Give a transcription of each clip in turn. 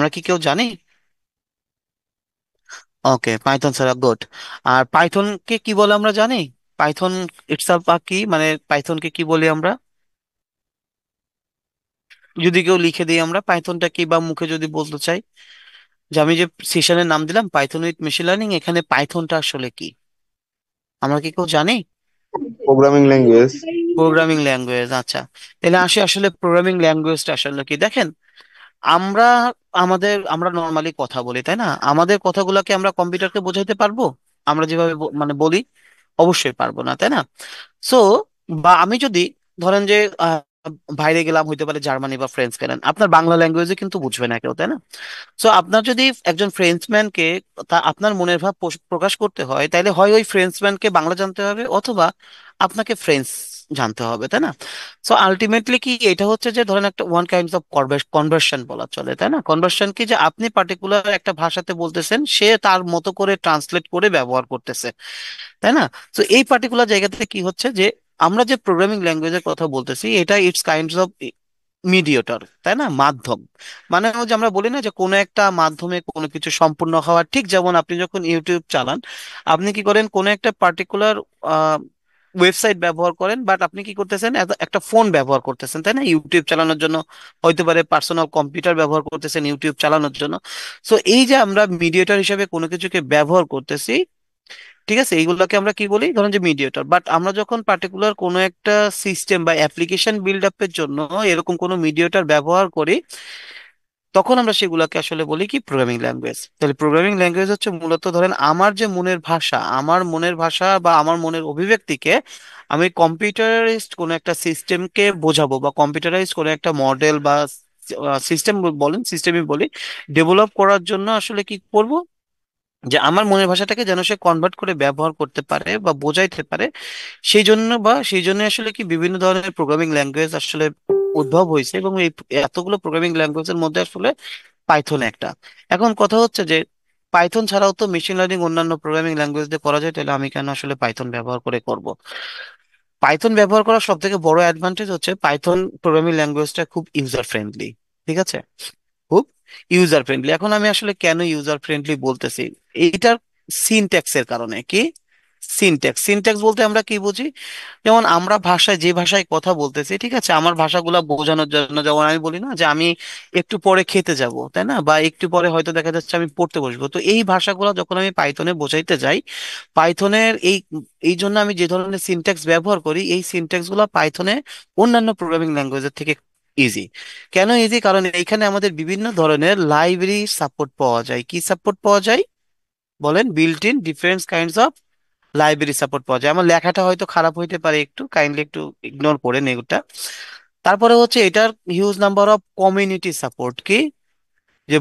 আমরা কি কেউ জানি? ওকে, পাইথন ছাড়া, গুড। আর পাইথনকে কি বলে আমরা জানি? পাইথন ইটসেলফ বা কি, মানে পাইথনকে কি বলি আমরা? যদি কেউ লিখে দিই আমরা পাইথনটা কি, বা মুখে যদি বলতে চাই যে আমি যে সেশনের নাম দিলাম পাইথন উইথ মেশিন লার্নিং, এখানে পাইথনটা আসলে কি, আমরা কি কেউ জানি? Programming language. প্রোগ্রামিং ল্যাঙ্গুয়েজ, আচ্ছা। তাহলে আসি আসলে প্রোগ্রামিং ল্যাঙ্গুয়েজটা আসলে কি, দেখেন। আমরা আমরা নর্মালি কথা বলি, তাই না? আমাদের কথাগুলোকে আমরা কম্পিউটারকে বোঝাইতে পারবো? আমরা যেভাবে মানে বলি, অবশ্যই পারবো না, তাই না? সো, বা আমি যদি ধরেন যে বাইরে গেলাম, হইতে পারে জার্মানি বা ফ্রেঞ্চ গেলেন, আপনার বাংলা ল্যাঙ্গুয়েজে কিন্তু বুঝবে না কেউ, তাই না? সো আপনার যদি একজন ফ্রেঞ্চম্যানকে তা আপনার মনের ভাব প্রকাশ করতে হয়, তাহলে হয় ওই ফ্রেঞ্চম্যানকে বাংলা জানতে হবে, অথবা আপনাকে ফ্রেঞ্চ জানতে হবে, তাই না? সো আলটিমেটলি কি এটা হচ্ছে যে ধরেন একটা ওয়ান কাইন্ড অফ কনভার্সন বলা চলে, তাই না? কনভার্সন কি, যে আপনি পার্টিকুলার একটা ভাষাতে বলতেছেন, সে তার মতো করে ট্রান্সলেট করে ব্যবহার করতেছে, তাই না? তো এই পার্টিকুলার জায়গাতে কি হচ্ছে যে আমরা যে প্রোগ্রামিং ল্যাঙ্গুয়েজের কথা বলতেছি, এটা ইটস কাইন্ডস অফ মিডিয়েটর, তাই না? মাধ্যম। মানে ওই যে আমরা বলি না যে কোনো একটা মাধ্যমে কোনো কিছু সম্পূর্ণ হওয়ার, ঠিক যেমন আপনি যখন ইউটিউব চালান, আপনি কি করেন, কোনো একটা পার্টিকুলার ওয়েবসাইট ব্যবহার করেন, বাট আপনি কি করতেছেন, একটা ফোন ব্যবহার করতেছেন, তাই না, ইউটিউব চালানোর জন্য। হইতে পারে পার্সোনাল কম্পিউটার ব্যবহার করতেছেন ইউটিউব চালানোর জন্য। সো এই যে আমরা মিডিয়েটর হিসেবে কোনো কিছুকে ব্যবহার করতেছি, ঠিক আছে, এইগুলোকে আমরা কি বলি, ধরুন যে মিডিয়েটর। বাট আমরা যখন পার্টিকুলার কোনো একটা সিস্টেম বা অ্যাপ্লিকেশন বিল্ড আপের জন্য এরকম কোনো মিডিয়েটর ব্যবহার করি, তখন আমরা সেগুলোকে আসলে বলি কি, প্রোগ্রামিং ল্যাঙ্গুয়েজ। তাহলে প্রোগ্রামিং ল্যাঙ্গুয়েজ হচ্ছে মূলত ধরেন আমার যে মনের ভাষা, আমার মনের ভাষা বা আমার মনের অভিব্যক্তিকে আমি কম্পিউটারাইজড কোনো একটা সিস্টেমকে বোঝাবো, বা কম্পিউটারাইজড কোনো একটা মডেল বা সিস্টেম, বলেন সিস্টেমই বলি, ডেভেলপ করার জন্য আসলে কি করব, যে আমার মনের ভাষাটাকে যেন সে কনভার্ট করে ব্যবহার করতে পারে বা বোঝাইতে পারে। সেই জন্য আসলে কি বিভিন্ন ধরনের প্রোগ্রামিং ল্যাঙ্গুয়েজ আসলে উদ্ভব হয়েছে, এবং এই এতগুলো প্রোগ্রামিং ল্যাঙ্গুয়েজের মধ্যে আসলে পাইথন একটা। এখন কথা হচ্ছে যে পাইথন ছাড়াও তো মেশিন লার্নিং অন্যান্য প্রোগ্রামিং ল্যাঙ্গুয়েজ দিয়ে করা যায়, তাহলে আমি কেন আসলে পাইথন ব্যবহার করে করব? পাইথন ব্যবহার করার সব থেকে বড় অ্যাডভান্টেজ হচ্ছে পাইথন প্রোগ্রামিং ল্যাঙ্গুয়েজটা খুব ইউজার ফ্রেন্ডলি, ঠিক আছে, খুব ইউজার ফ্রেন্ডলি। এখন আমি আসলে কেন ইউজার ফ্রেন্ডলি বলতেছি, এইটার সিনট্যাক্সের কারণে। কি সিনট্যাক্স? সিনট্যাক্স বলতে আমরা কি বুঝি, যেমন আমরা ভাষায় যে ভাষায় কথা বলতেছি, ঠিক আছে, আমার ভাষাগুলা বোঝানোর জন্য, যেমন আমি বলি না যে আমি একটু পরে খেতে যাব, তাই না, বা একটু পরে হয়তো দেখা যাচ্ছে আমি পড়তে বসবো, তো এই ভাষাগুলো যখন আমি পাইথনে বোঝাইতে যাই, পাইথনের এই জন্য আমি যে ধরনের সিনট্যাক্স ব্যবহার করি, এই সিনট্যাক্স গুলো পাইথনে অন্যান্য প্রোগ্রামিং ল্যাঙ্গুয়েজের থেকে ইজি। কেন ইজি? কারণ এইখানে আমাদের বিভিন্ন ধরনের লাইব্রেরি সাপোর্ট পাওয়া যায়। কি সাপোর্ট পাওয়া যায় বলেন? Built in different kinds of library support পাওয়া যায়। আমার লেখাটা হয়তো খারাপ হইতে পারে, একটু কাইন্ডলি একটু ইগনোর করেন এগুলা। তারপরে হচ্ছে এটার huge number of community support. কি, যে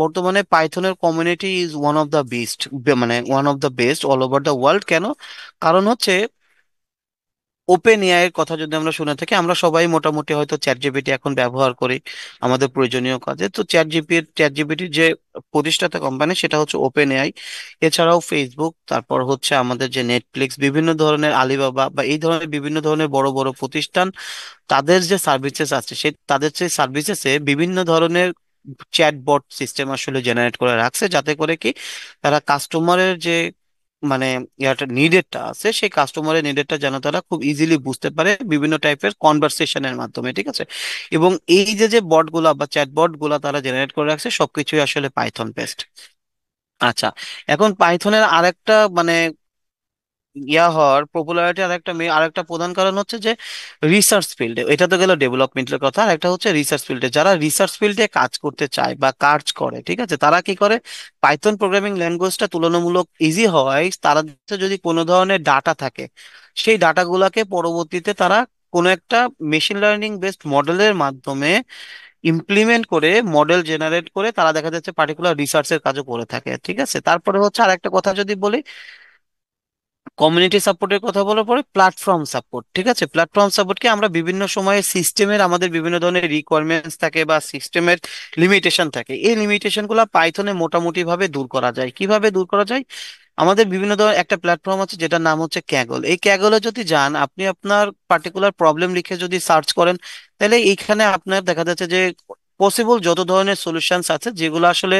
বর্তমানে পাইথনের community is one of the best, মানে one of the best all over the world. কেন? কারণ হচ্ছে ওপেন এআই এর কথা যদি আমরা শুনে থাকি, আমরা সবাই মোটামুটি হয়তো চ্যাট জিপিটি এখন ব্যবহার করি আমাদের প্রয়োজনীয় কাজে। তো চ্যাট জিপিটির যে প্রতিষ্ঠাতা কোম্পানি সেটা হচ্ছে ওপেন এআই। এছাড়াও ফেসবুক, তারপর হচ্ছে আমাদের যে নেটফ্লিক্স, বিভিন্ন ধরনের আলিবাবা বা এই ধরনের বিভিন্ন ধরনের বড় বড় প্রতিষ্ঠান, তাদের যে সার্ভিসেস আছে, তাদের সেই সার্ভিসেসে বিভিন্ন ধরনের চ্যাটবট সিস্টেম আসলে জেনারেট করে রাখছে, যাতে করে কি তারা কাস্টমারের যে মানে ইয়াটা নিডেডটা আছে, সেই কাস্টমারের নিডেডটা যেন তারা খুব ইজিলি বুঝতে পারে বিভিন্ন টাইপের কনভারসেশনের মাধ্যমে, ঠিক আছে। এবং এই যে যে বটগুলা বা চ্যাটবট গুলা তারা জেনারেট করে রাখছে, সবকিছুই আসলে পাইথন বেসড। আচ্ছা, এখন পাইথনের আরেকটা মানে হওয়ার পপুলারিটি আরেকটা প্রধান কারণ হচ্ছে যে রিসার্চ ফিল্ডে, এটা তো গেল ডেভেলপমেন্টের কথা, আর একটা হচ্ছে রিসার্চ ফিল্ডে, যারা রিসার্চ ফিল্ডে কাজ করতে চায় বা কাজ করে, ঠিক আছে, তারা কি করে, পাইথন প্রোগ্রামিং ল্যাঙ্গুয়েজটা তুলনামূলক ইজি হওয়ায় তারা যদি কোনো ধরনের ডাটা থাকে, সেই ডাটাগুলোকে পরবর্তীতে তারা কোনো একটা মেশিন লার্নিং বেসড মডেলের মাধ্যমে ইমপ্লিমেন্ট করে, মডেল জেনারেট করে তারা দেখা যাচ্ছে পার্টিকুলার রিসার্চের কাজও করে থাকে, ঠিক আছে। তারপরে হচ্ছে আর একটা কথা যদি বলি, কমিউনিটি সাপোর্টের কথা বলার পরে প্ল্যাটফর্ম সাপোর্ট, ঠিক আছে। প্ল্যাটফর্ম সাপোর্টকে আমরা বিভিন্ন সময়ে সিস্টেমের, আমাদের বিভিন্ন ধরনের রিকোয়ারমেন্টস থাকে বা সিস্টেমের লিমিটেশন থাকে, এই লিমিটেশন গুলো পাইথনে মোটামুটি ভাবে দূর করা যায়। কিভাবে দূর করা যায়? আমাদের বিভিন্ন ধরনের একটা প্ল্যাটফর্ম আছে যেটার নাম হচ্ছে ক্যাগল। এই ক্যাগলে যদি যান, আপনি আপনার পার্টিকুলার প্রবলেম লিখে যদি সার্চ করেন, তাহলে এইখানে আপনার দেখা যাচ্ছে যে পসিবল যত ধরনের সলিউশনস আছে যেগুলো আসলে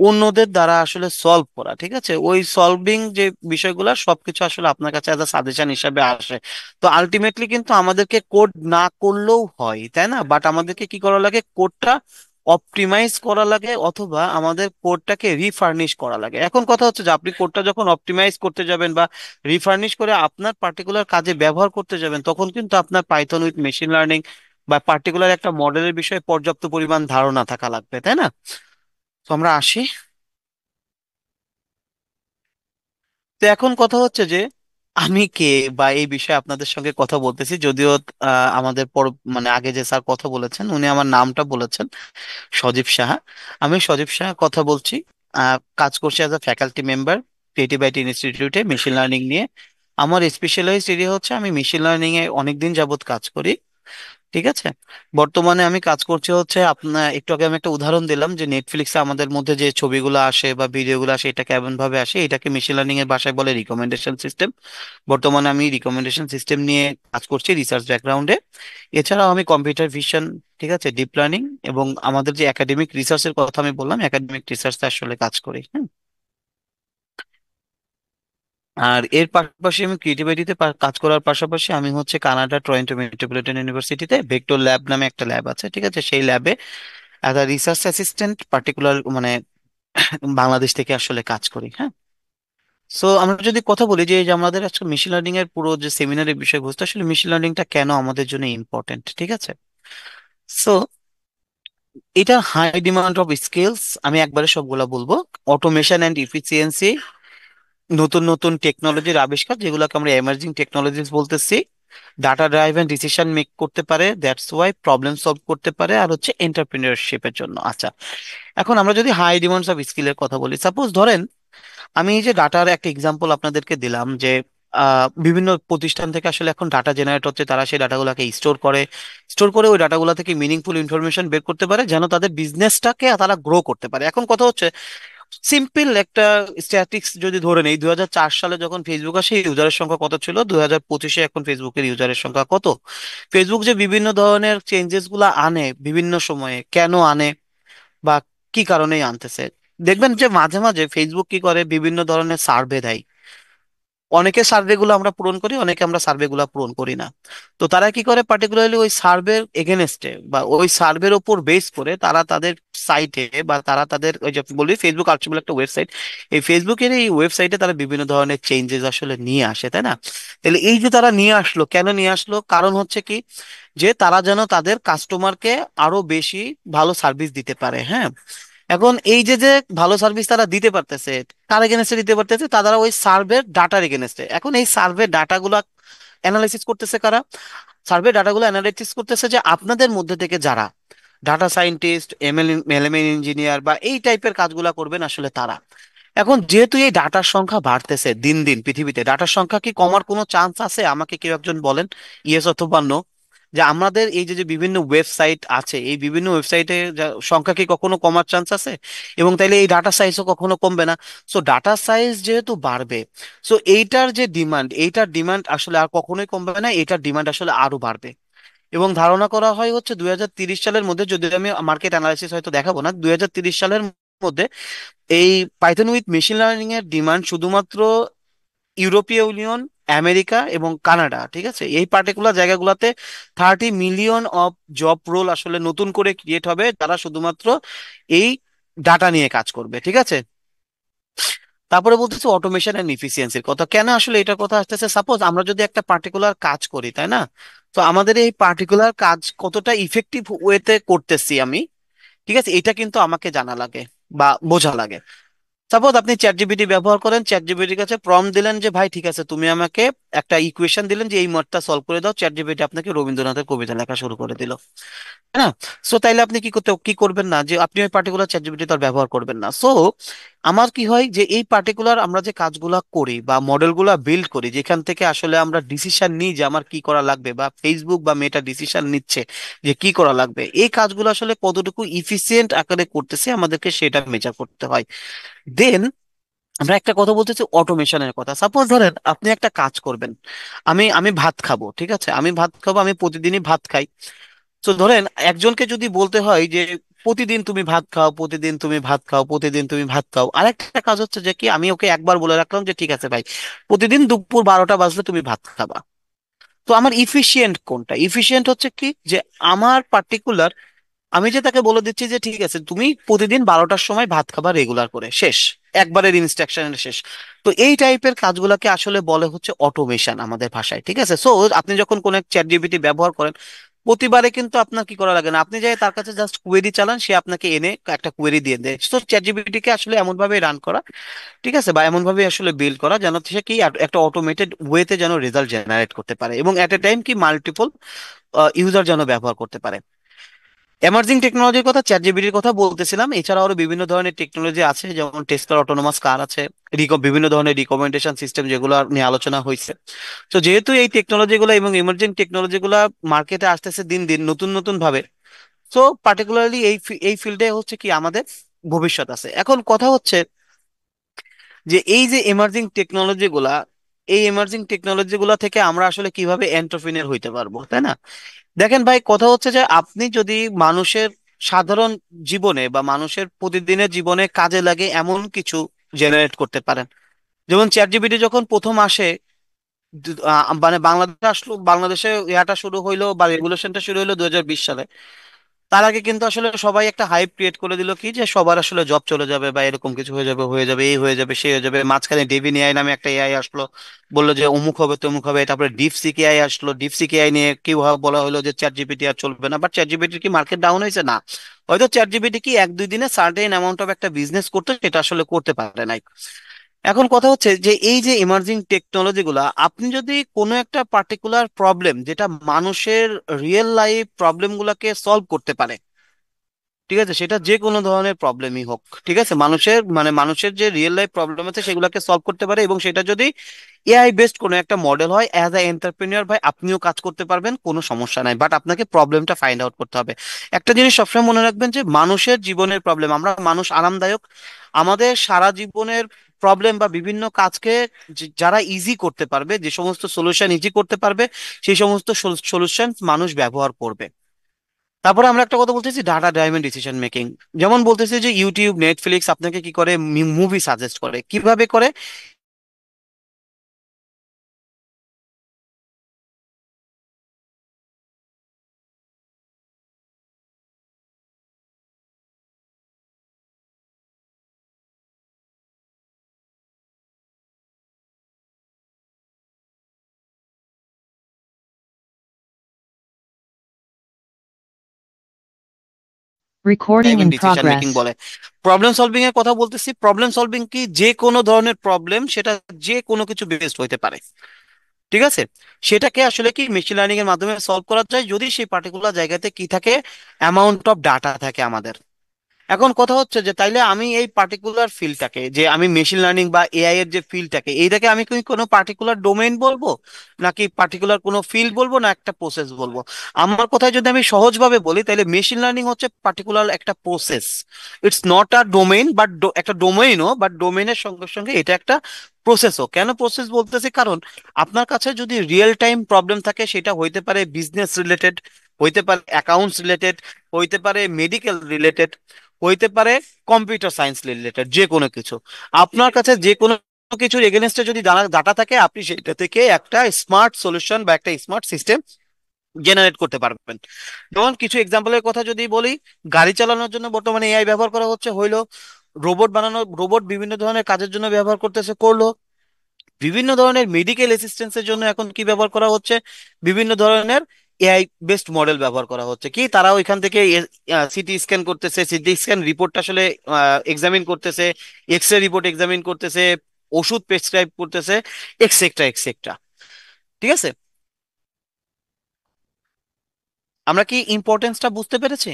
অন্যদের দ্বারা আসলে সলভ করা, ঠিক আছে, ওই সলভিং যে বিষয়গুলো সবকিছু আসলে আপনার কাছে অ্যাজ আ সাজেশন হিসাবে আসে। তো আলটিমেটলি কিন্তু আমাদেরকে কোড না করলেও হয়, তাই না? বাট আমাদেরকে কি করা লাগে, কোডটা অপটিমাইজ করা লাগে, অথবা আমাদের কোডটাকে রিফার্নিশ করা লাগে। এখন কথা হচ্ছে যে আপনি কোডটা যখন অপটিমাইজ করতে যাবেন বা রিফার্নিশ করে আপনার পার্টিকুলার কাজে ব্যবহার করতে যাবেন, তখন কিন্তু আপনার পাইথন উইথ মেশিন লার্নিং বা পার্টিকুলার একটা মডেলের বিষয়ে পর্যাপ্ত পরিমাণ ধারণা থাকা লাগবে, তাই না? তো আমরা আসি। তো এখন কথা হচ্ছে যে আমি কে বা এই বিষয়ে আপনাদের সঙ্গে কথা বলতেছি, যদিও আমাদের পর মানে আগে যে স্যার কথা বলেছেন উনি আমার নামটা বলেছেন সজীব সাহা। আমি সজীব সাহা কথা বলছি। কাজ করছি as a faculty member creative IT ইনস্টিটিউটে মেশিন লার্নিং নিয়ে। আমার স্পেশালাইজড এরিয়া হচ্ছে আমি মেশিন লার্নিং এ অনেকদিন যাবত কাজ করি, ঠিক আছে। বর্তমানে আমি কাজ করছি হচ্ছে আপনার, একটু আগে আমি একটা উদাহরণ দিলাম যে নেটফ্লিক্সে আমাদের মধ্যে যে ছবিগুলো আসে বা ভিডিওগুলো আসে এটা কেমন ভাবে আসে, এটাকে মেশিন লার্নিং এর ভাষায় বলে রিকমেন্ডেশন সিস্টেম। বর্তমানে আমি রিকমেন্ডেশন সিস্টেম নিয়ে কাজ করছি রিসার্চ ব্যাকগ্রাউন্ডে। এছাড়াও আমি কম্পিউটার ভিশন, ঠিক আছে, ডিপ লার্নিং এবং আমাদের যে একাডেমিক রিসার্চের কথা আমি বললাম, একাডেমিক রিসার্চে আসলে কাজ করি, হ্যাঁ। আর এর পাশাপাশি আমি ক্রিয়েটিভিটিতে কাজ করার পাশাপাশি আমি হচ্ছে কানাডা টরন্টো মেট্রোপলিটন ইউনিভার্সিটিতে ভেক্টর ল্যাব নামে একটা ল্যাব আছে, ঠিক আছে, সেই ল্যাবে as a research assistant particular মানে বাংলাদেশ থেকে আসলে কাজ করি, হ্যাঁ। সো আমরা যদি কথা বলি যে এই যে আমাদের আজকে মেশিন লার্নিং এর পুরো যে সেমিনারের বিষয়বস্তু, আসলে মেশিন লার্নিংটা কেন আমাদের জন্য ইম্পর্টেন্ট, ঠিক আছে। সো এটা হাই ডিমান্ড অফ স্কিলস, আমি একবারে সবগুলা বলবো। অটোমেশন অ্যান্ড ইফিসিয়েন্সি, নতুন নতুন টেকনোলজির আবিষ্কার যেগুলোকে আমরা এমার্জিং টেকনোলজিস বলতেছি। ডাটা ড্রাইভেন ডিসিশন মেক করতে পারে, দ্যাটস ওয়াই প্রবলেম সলভ করতে পারে, আর হচ্ছে এন্টারপ্রেনিয়রশিপের জন্য। আচ্ছা, এখন আমরা যদি হাই ডিমান্ডস অফ স্কিলের কথা বলি, সাপোজ ধরেন আমি এই যে ডাটার একটা এক্সাম্পল আপনাদেরকে দিলাম যে বিভিন্ন প্রতিষ্ঠান থেকে আসলে এখন ডাটা জেনারেট হচ্ছে, তারা সেই ডাটাগুলোকে স্টোর করে ওই ডাটাগুলো থেকে মিনিংফুল ইনফরমেশন বের করতে পারে যেন তাদের বিজনেসটাকে তারা গ্রো করতে পারে। এখন কথা হচ্ছে সিম্পল একটা স্ট্যাটিক্স যদি ধরে নেই, 2004 সালে যখন ফেসবুক আসে ইউজারের সংখ্যা কত ছিল, 2025-এ এখন ফেসবুকের ইউজারের সংখ্যা কত। ফেসবুক যে বিভিন্ন ধরনের চেঞ্জেস গুলা আনে বিভিন্ন সময়ে, কেন আনে বা কি কারণেই আনতেছে, দেখবেন যে মাঝে মাঝে ফেসবুক কি করে, বিভিন্ন ধরনের সার্ভে দেয়। অনেকে সার্ভে গুলো আমরা পূরণ করি, অনেকে আমরা সার্ভে গুলা পূরণ করি না। তো তারা কি করে, পার্টিকুলারলি ওই সার্ভের এগেনস্টে বা ওই সার্ভের ওপর বেস করে তারা তাদের সাইটে বা তারা তাদের ওই যে বলি ফেসবুক আর্টস বলে একটা ওয়েবসাইট, এই ফেসবুকের এই ওয়েবসাইটে তারা বিভিন্ন ধরনের চেঞ্জেস আসলে নিয়ে আসে, তাই না? তাহলে এই যে তারা নিয়ে আসলো, কেন নিয়ে আসলো, কারণ হচ্ছে কি, যে তারা যেন তাদের কাস্টমারকে আরো বেশি ভালো সার্ভিস দিতে পারে, হ্যাঁ। এখন এই যে যে ভালো সার্ভিস তারা দিতে পারতেছে, কার এগেনস্টে দিতে পারতেছে, তারা ওই সার্ভের ডাটার এগেনস্টে। এখন এই সার্ভে ডাটাগুলো অ্যানালাইসিস করতেছে কারা, সার্ভে ডাটাগুলো অ্যানালাইসিস করতেছে যে আপনাদের মধ্যে থেকে যারা ডাটা সায়েন্টিস্ট, এমএল ইঞ্জিনিয়ার বা এই টাইপের কাজগুলো করবেন আসলে তারা। এখন যেহেতু এই ডাটার সংখ্যা বাড়তেছে দিন দিন পৃথিবীতে, ডাটার সংখ্যা কি কমার কোনো চান্স আছে? আমাকে কেউ একজন বলেন, ইয়েস অথবা নো, যে আমাদের এই যে যে বিভিন্ন ওয়েবসাইট আছে, এই বিভিন্ন ওয়েবসাইটে সংখ্যা কি কখনো কমার চান্স আছে? এবং তাইলে এই ডাটা সাইজও কখনো কমবে না। সো ডাটা সাইজ যেহেতু বাড়বে, সো এইটার ডিমান্ড আসলে আর কখনোই কমবে না, এইটার ডিমান্ড আসলে আরো বাড়বে। এবং ধারণা করা হয় হচ্ছে 2030 সালের মধ্যে, যদি আমি মার্কেট অ্যানালাইসিস হয়তো দেখাবো না, 2030 সালের মধ্যে এই পাইথন উইথ মেশিন লার্নিং এর ডিমান্ড শুধুমাত্র ইউরোপীয় ইউনিয়ন, আমেরিকা এবং কানাডা, ঠিক আছে, এই পার্টিকুলার জায়গাগুলোতে 30 মিলিয়ন অফ জব রোল আসলে নতুন করে ক্রিয়েট হবে, যারা শুধুমাত্র এই ডাটা নিয়ে কাজ করবে, ঠিক আছে। তারপরে বলতেছে অটোমেশন এন্ড ইফিসিয়েন্সির কথা, কেন আসলে এটার কথা আসতেছে, সাপোজ আমরা যদি একটা পার্টিকুলার কাজ করি, তাই না? তো আমাদের এই পার্টিকুলার কাজ কতটা ইফেক্টিভ ওয়েতে করতেছি আমি, ঠিক আছে, এটা কিন্তু আমাকে জানা লাগে বা বোঝা লাগে। সাপোজ আপনি চ্যাট জিপিটি ব্যবহার করেন, চ্যাট জিপিটির কাছে প্রম্পট দিলেন যে ভাই ঠিক আছে তুমি আমাকে একটা ইকুয়েশন দিলেন যে এই মতটা সলভ করে দাও, চ্যাট জিপিটি আপনাকে রবীন্দ্রনাথের কবিতা লেখা শুরু করে দিল, তাই না? সো তাইলে আপনি কি করবেন না, যে আপনি ওই পার্টিকুলার চ্যাট জিপিটি তার ব্যবহার করবেন না। সো আমার কি হয় যে এই পার্টিকুলার আমরা যে কাজগুলা করি বা মডেলগুলা বিল্ড করি, যেখান থেকে আসলে আমরা ডিসিশন নিই যে আমার কি করা লাগবে, বা ফেসবুক বা মেটা ডিসিশন নিচ্ছে যে কি করা লাগবে, এই কাজগুলো আসলে কতটুকু ইফিসিয়েন্ট আকারে করতেছে আমাদেরকে সেটা মেজার করতে হয়। দেন আমরা একটা কথা বলতেছি অটোমেশনের কথা। সাপোজ ধরেন আপনি একটা কাজ করবেন, আমি আমি ভাত খাবো, ঠিক আছে, আমি ভাত খাবো, আমি প্রতিদিনই ভাত খাই। তো ধরেন একজনকে যদি বলতে হয় যে প্রতিদিন তুমি ভাত খাও, প্রতিদিন তুমি ভাত খাও, প্রতিদিন তুমি ভাত খাও। আরেকটা কাজ হচ্ছে যে কি, আমি ওকে একবার বলে রাখলাম যে ঠিক আছে ভাই, প্রতিদিন দুপুর 12টা বাজলে তুমি ভাত খাবা। তো আমার ইফিশিয়েন্ট কোনটা? ইফিশিয়েন্ট হচ্ছে কি, যে আমার পার্টিকুলার, আমি যে তাকে বলে দিচ্ছি যে ঠিক আছে তুমি প্রতিদিন 12টার সময় ভাত খাবার রেগুলার করে, শেষ, একবারের ইনস্ট্রাকশন শেষ। তো এই টাইপের কাজগুলোকে আসলে বলে হচ্ছে অটোমেশন আমাদের ভাষায়, ঠিক আছে? সো আপনি যখন কোন এক চ্যাট জিপিটি ব্যবহার করেন, প্রতিবারে কিন্তু আপনার কি করা লাগে না, আপনি যাই তার কাছে জাস্ট কোয়েরি চালান, সে আপনাকে এনে একটা কোয়েরি দিয়ে দেয়। তো চ্যাট জিপিটি কে আসলে এমন ভাবে রান করা, ঠিক আছে, বা এমন ভাবে আসলে বিল্ড করা যেন সে কি একটা অটোমেটেড ওয়েতে যেন রেজাল্ট জেনারেট করতে পারে, এবং এট এ টাইম কি মাল্টিপল ইউজার যেন ব্যবহার করতে পারে। এমার্জিং টেকনোলজির কথা, চ্যাট জিপিটির কথা বলতেছিলাম, এছাড়া আরো বিভিন্ন ধরনের টেকনোলজি আছে, যেমন টেসলার অটোনোমাস কার আছে, বিভিন্ন ধরনের রিকমেন্ডেশন সিস্টেম যেগুলো নিয়ে আলোচনা হয়েছে। তো যেহেতু এই টেকনোলজি গুলো এবং ইমার্জিং টেকনোলজি গুলা মার্কেটে আসতেছে দিন দিন নতুন নতুন ভাবে, তো পার্টিকুলারলি এই ফিল্ডে হচ্ছে কি আমাদের ভবিষ্যৎ আছে। এখন কথা হচ্ছে যে এই যে এমার্জিং টেকনোলজি গুলা, এই এমার্জিং টেকনোলজি গুলা থেকে আমরা আসলে কিভাবে এন্টারপ্রেনিউর হইতে পারবো, তাই না? দেখেন ভাই, কথা হচ্ছে যে আপনি যদি মানুষের সাধারণ জীবনে বা মানুষের প্রতিদিনের জীবনে কাজে লাগে এমন কিছু জেনারেট করতে পারেন। যেমন চ্যাট জিপিটি যখন প্রথম আসে, মানে বাংলাদেশে আসলো, বাংলাদেশে ইয়াটা শুরু হইলো বা রেগুলেশনটা শুরু হইলো 2020 সালে। তার আগে কিন্তু আসলে সবাই একটা হাইপ ক্রিয়েট করে দিল কি, যে সবার আসলে জব চলে যাবে বা এরকম কিছু হয়ে যাবে, হয়ে যাবে, এই হয়ে যাবে, সেই হয়ে যাবে। মাঝখানে ডেভিন এআই নামে একটা এআই আসলো, বললো যে অমুক হবে তমুক হবে। তারপরে ডিপসিক এআই আসলো, ডিপসিক এআই নিয়ে কি বলা হলো যে চ্যাট জিপিটি আর চলবে না। বাট চ্যাট জিপিটির কি মার্কেট ডাউন হয়েছে? না। হয়তো চ্যাট জিপিটি কি 1-2 দিনে সার্টেন অ্যামাউন্ট অফ একটা বিজনেস করতে, সেটা আসলে করতে পারে নাই। এখন কথা হচ্ছে যে এই যে ইমার্জিং টেকনোলজি গুলা, আপনি যদি কোনো একটা পার্টিকুলার প্রবলেম যেটা মানুষের রিয়েল লাইফ প্রবলেম গুলাকে সলভ করতে পারে, ঠিক আছে, সেটা যে কোনো ধরনের প্রবলেমই হোক, ঠিক আছে, মানুষের যে রিয়েল লাইফ প্রবলেম আছে সেগুলোকে সলভ করতে পারে, এবং সেটা যদি এআই বেসড কোনো একটা মডেল হয়, অ্যাজ আ এন্টারপ্রেনিয়র ভাই আপনিও কাজ করতে পারবেন, কোনো সমস্যা নাই। বাট আপনাকে প্রবলেমটা ফাইন্ড আউট করতে হবে। একটা জিনিস সবসময় মনে রাখবেন যে মানুষের জীবনের প্রবলেম, আমরা মানুষ আরামদায়ক, আমাদের সারা জীবনের প্রবলেম বা বিভিন্ন কাজকে যারা ইজি করতে পারবে, যে সমস্ত সলিউশন ইজি করতে পারবে, সেই সমস্ত সলিউশন মানুষ ব্যবহার করবে। তারপরে আমরা একটা কথা বলতেছি, ডাটা ড্রাইভেন ডিসিশন মেকিং। যেমন বলতেছি যে ইউটিউব, নেটফ্লিক্স আপনাকে কি করে, মুভি সাজেস্ট করে, কিভাবে করে? Recording driven in decision making progress. বলে। প্রবলেম সলভিং এর কথা বলতেছি। প্রবলেম সলভিং কি, যে কোনো ধরনের প্রবলেম, সেটা যে কোনো কিছু বেসড হইতে পারে, ঠিক আছে, সেটাকে আসলে কি মেশিন লার্নিং এর মাধ্যমে সলভ করা যায়, যদি সেই পার্টিকুলার জায়গাতে কি থাকে, অ্যামাউন্ট অফ ডাটা থাকে আমাদের। এখন কথা হচ্ছে যে তাইলে আমি এই পার্টিকুলার ফিল্ডটাকে, যে আমি মেশিন লার্নিং বা এআই এর যে ফিল্ডটাকে, এইটাকে আমি কি কোনো পার্টিকুলার ডোমেইন বলবো, নাকি পার্টিকুলার কোনো ফিল্ড বলবো, না একটা প্রসেস বলবো? আমার কথায় যদি আমি সহজভাবে বলি, তাহলে মেশিন লার্নিং হচ্ছে পার্টিকুলার একটা process. It's not a domain, but একটা ডোমেইনও, বাট ডোমেইনের সঙ্গে সঙ্গে এটা একটা প্রসেসও। কেন প্রসেস বলতেছি? কারণ আপনার কাছে যদি রিয়েল টাইম প্রবলেম থাকে, সেটা হইতে পারে বিজনেস রিলেটেড, হইতে পারে অ্যাকাউন্টস রিলেটেড, হইতে পারে মেডিকেল রিলেটেড, হইতে পারে কম্পিউটার সায়েন্স রিলেটেড, যে কোনো কিছু। আপনার কাছে যে কোনো কিছুর এগেনস্টে যদি ডাটা থাকে, আপনি সেটা থেকে একটা স্মার্ট সলিউশন বা একটা স্মার্ট সিস্টেম জেনারেট করতে পারবেন। যেমন কিছু এক্সাম্পলের কথা যদি বলি, গাড়ি চালানোর জন্য বর্তমানে এআই ব্যবহার করা হচ্ছে, হইলো রোবট বানানো, রোবট বিভিন্ন ধরনের কাজের জন্য ব্যবহার করতেছে, করলো বিভিন্ন ধরনের মেডিকেল অ্যাসিস্ট্যান্সের জন্য এখন কি ব্যবহার করা হচ্ছে, বিভিন্ন ধরনের এআই বেসড মডেল ব্যবহার করা হচ্ছে। কি তারা ওইখান থেকে সিটি স্ক্যান করতেছে, সিটি স্ক্যান রিপোর্টটা আসলে এক্সামিন করতেছে, এক্স রে রিপোর্ট এক্সামিন করতেছে, ওষুধ প্রেসক্রাইব করতেছে, এক্সেট্রা এক্সেট্রা, ঠিক আছে? আমরা কি ইম্পর্টেন্সটা বুঝতে পেরেছি,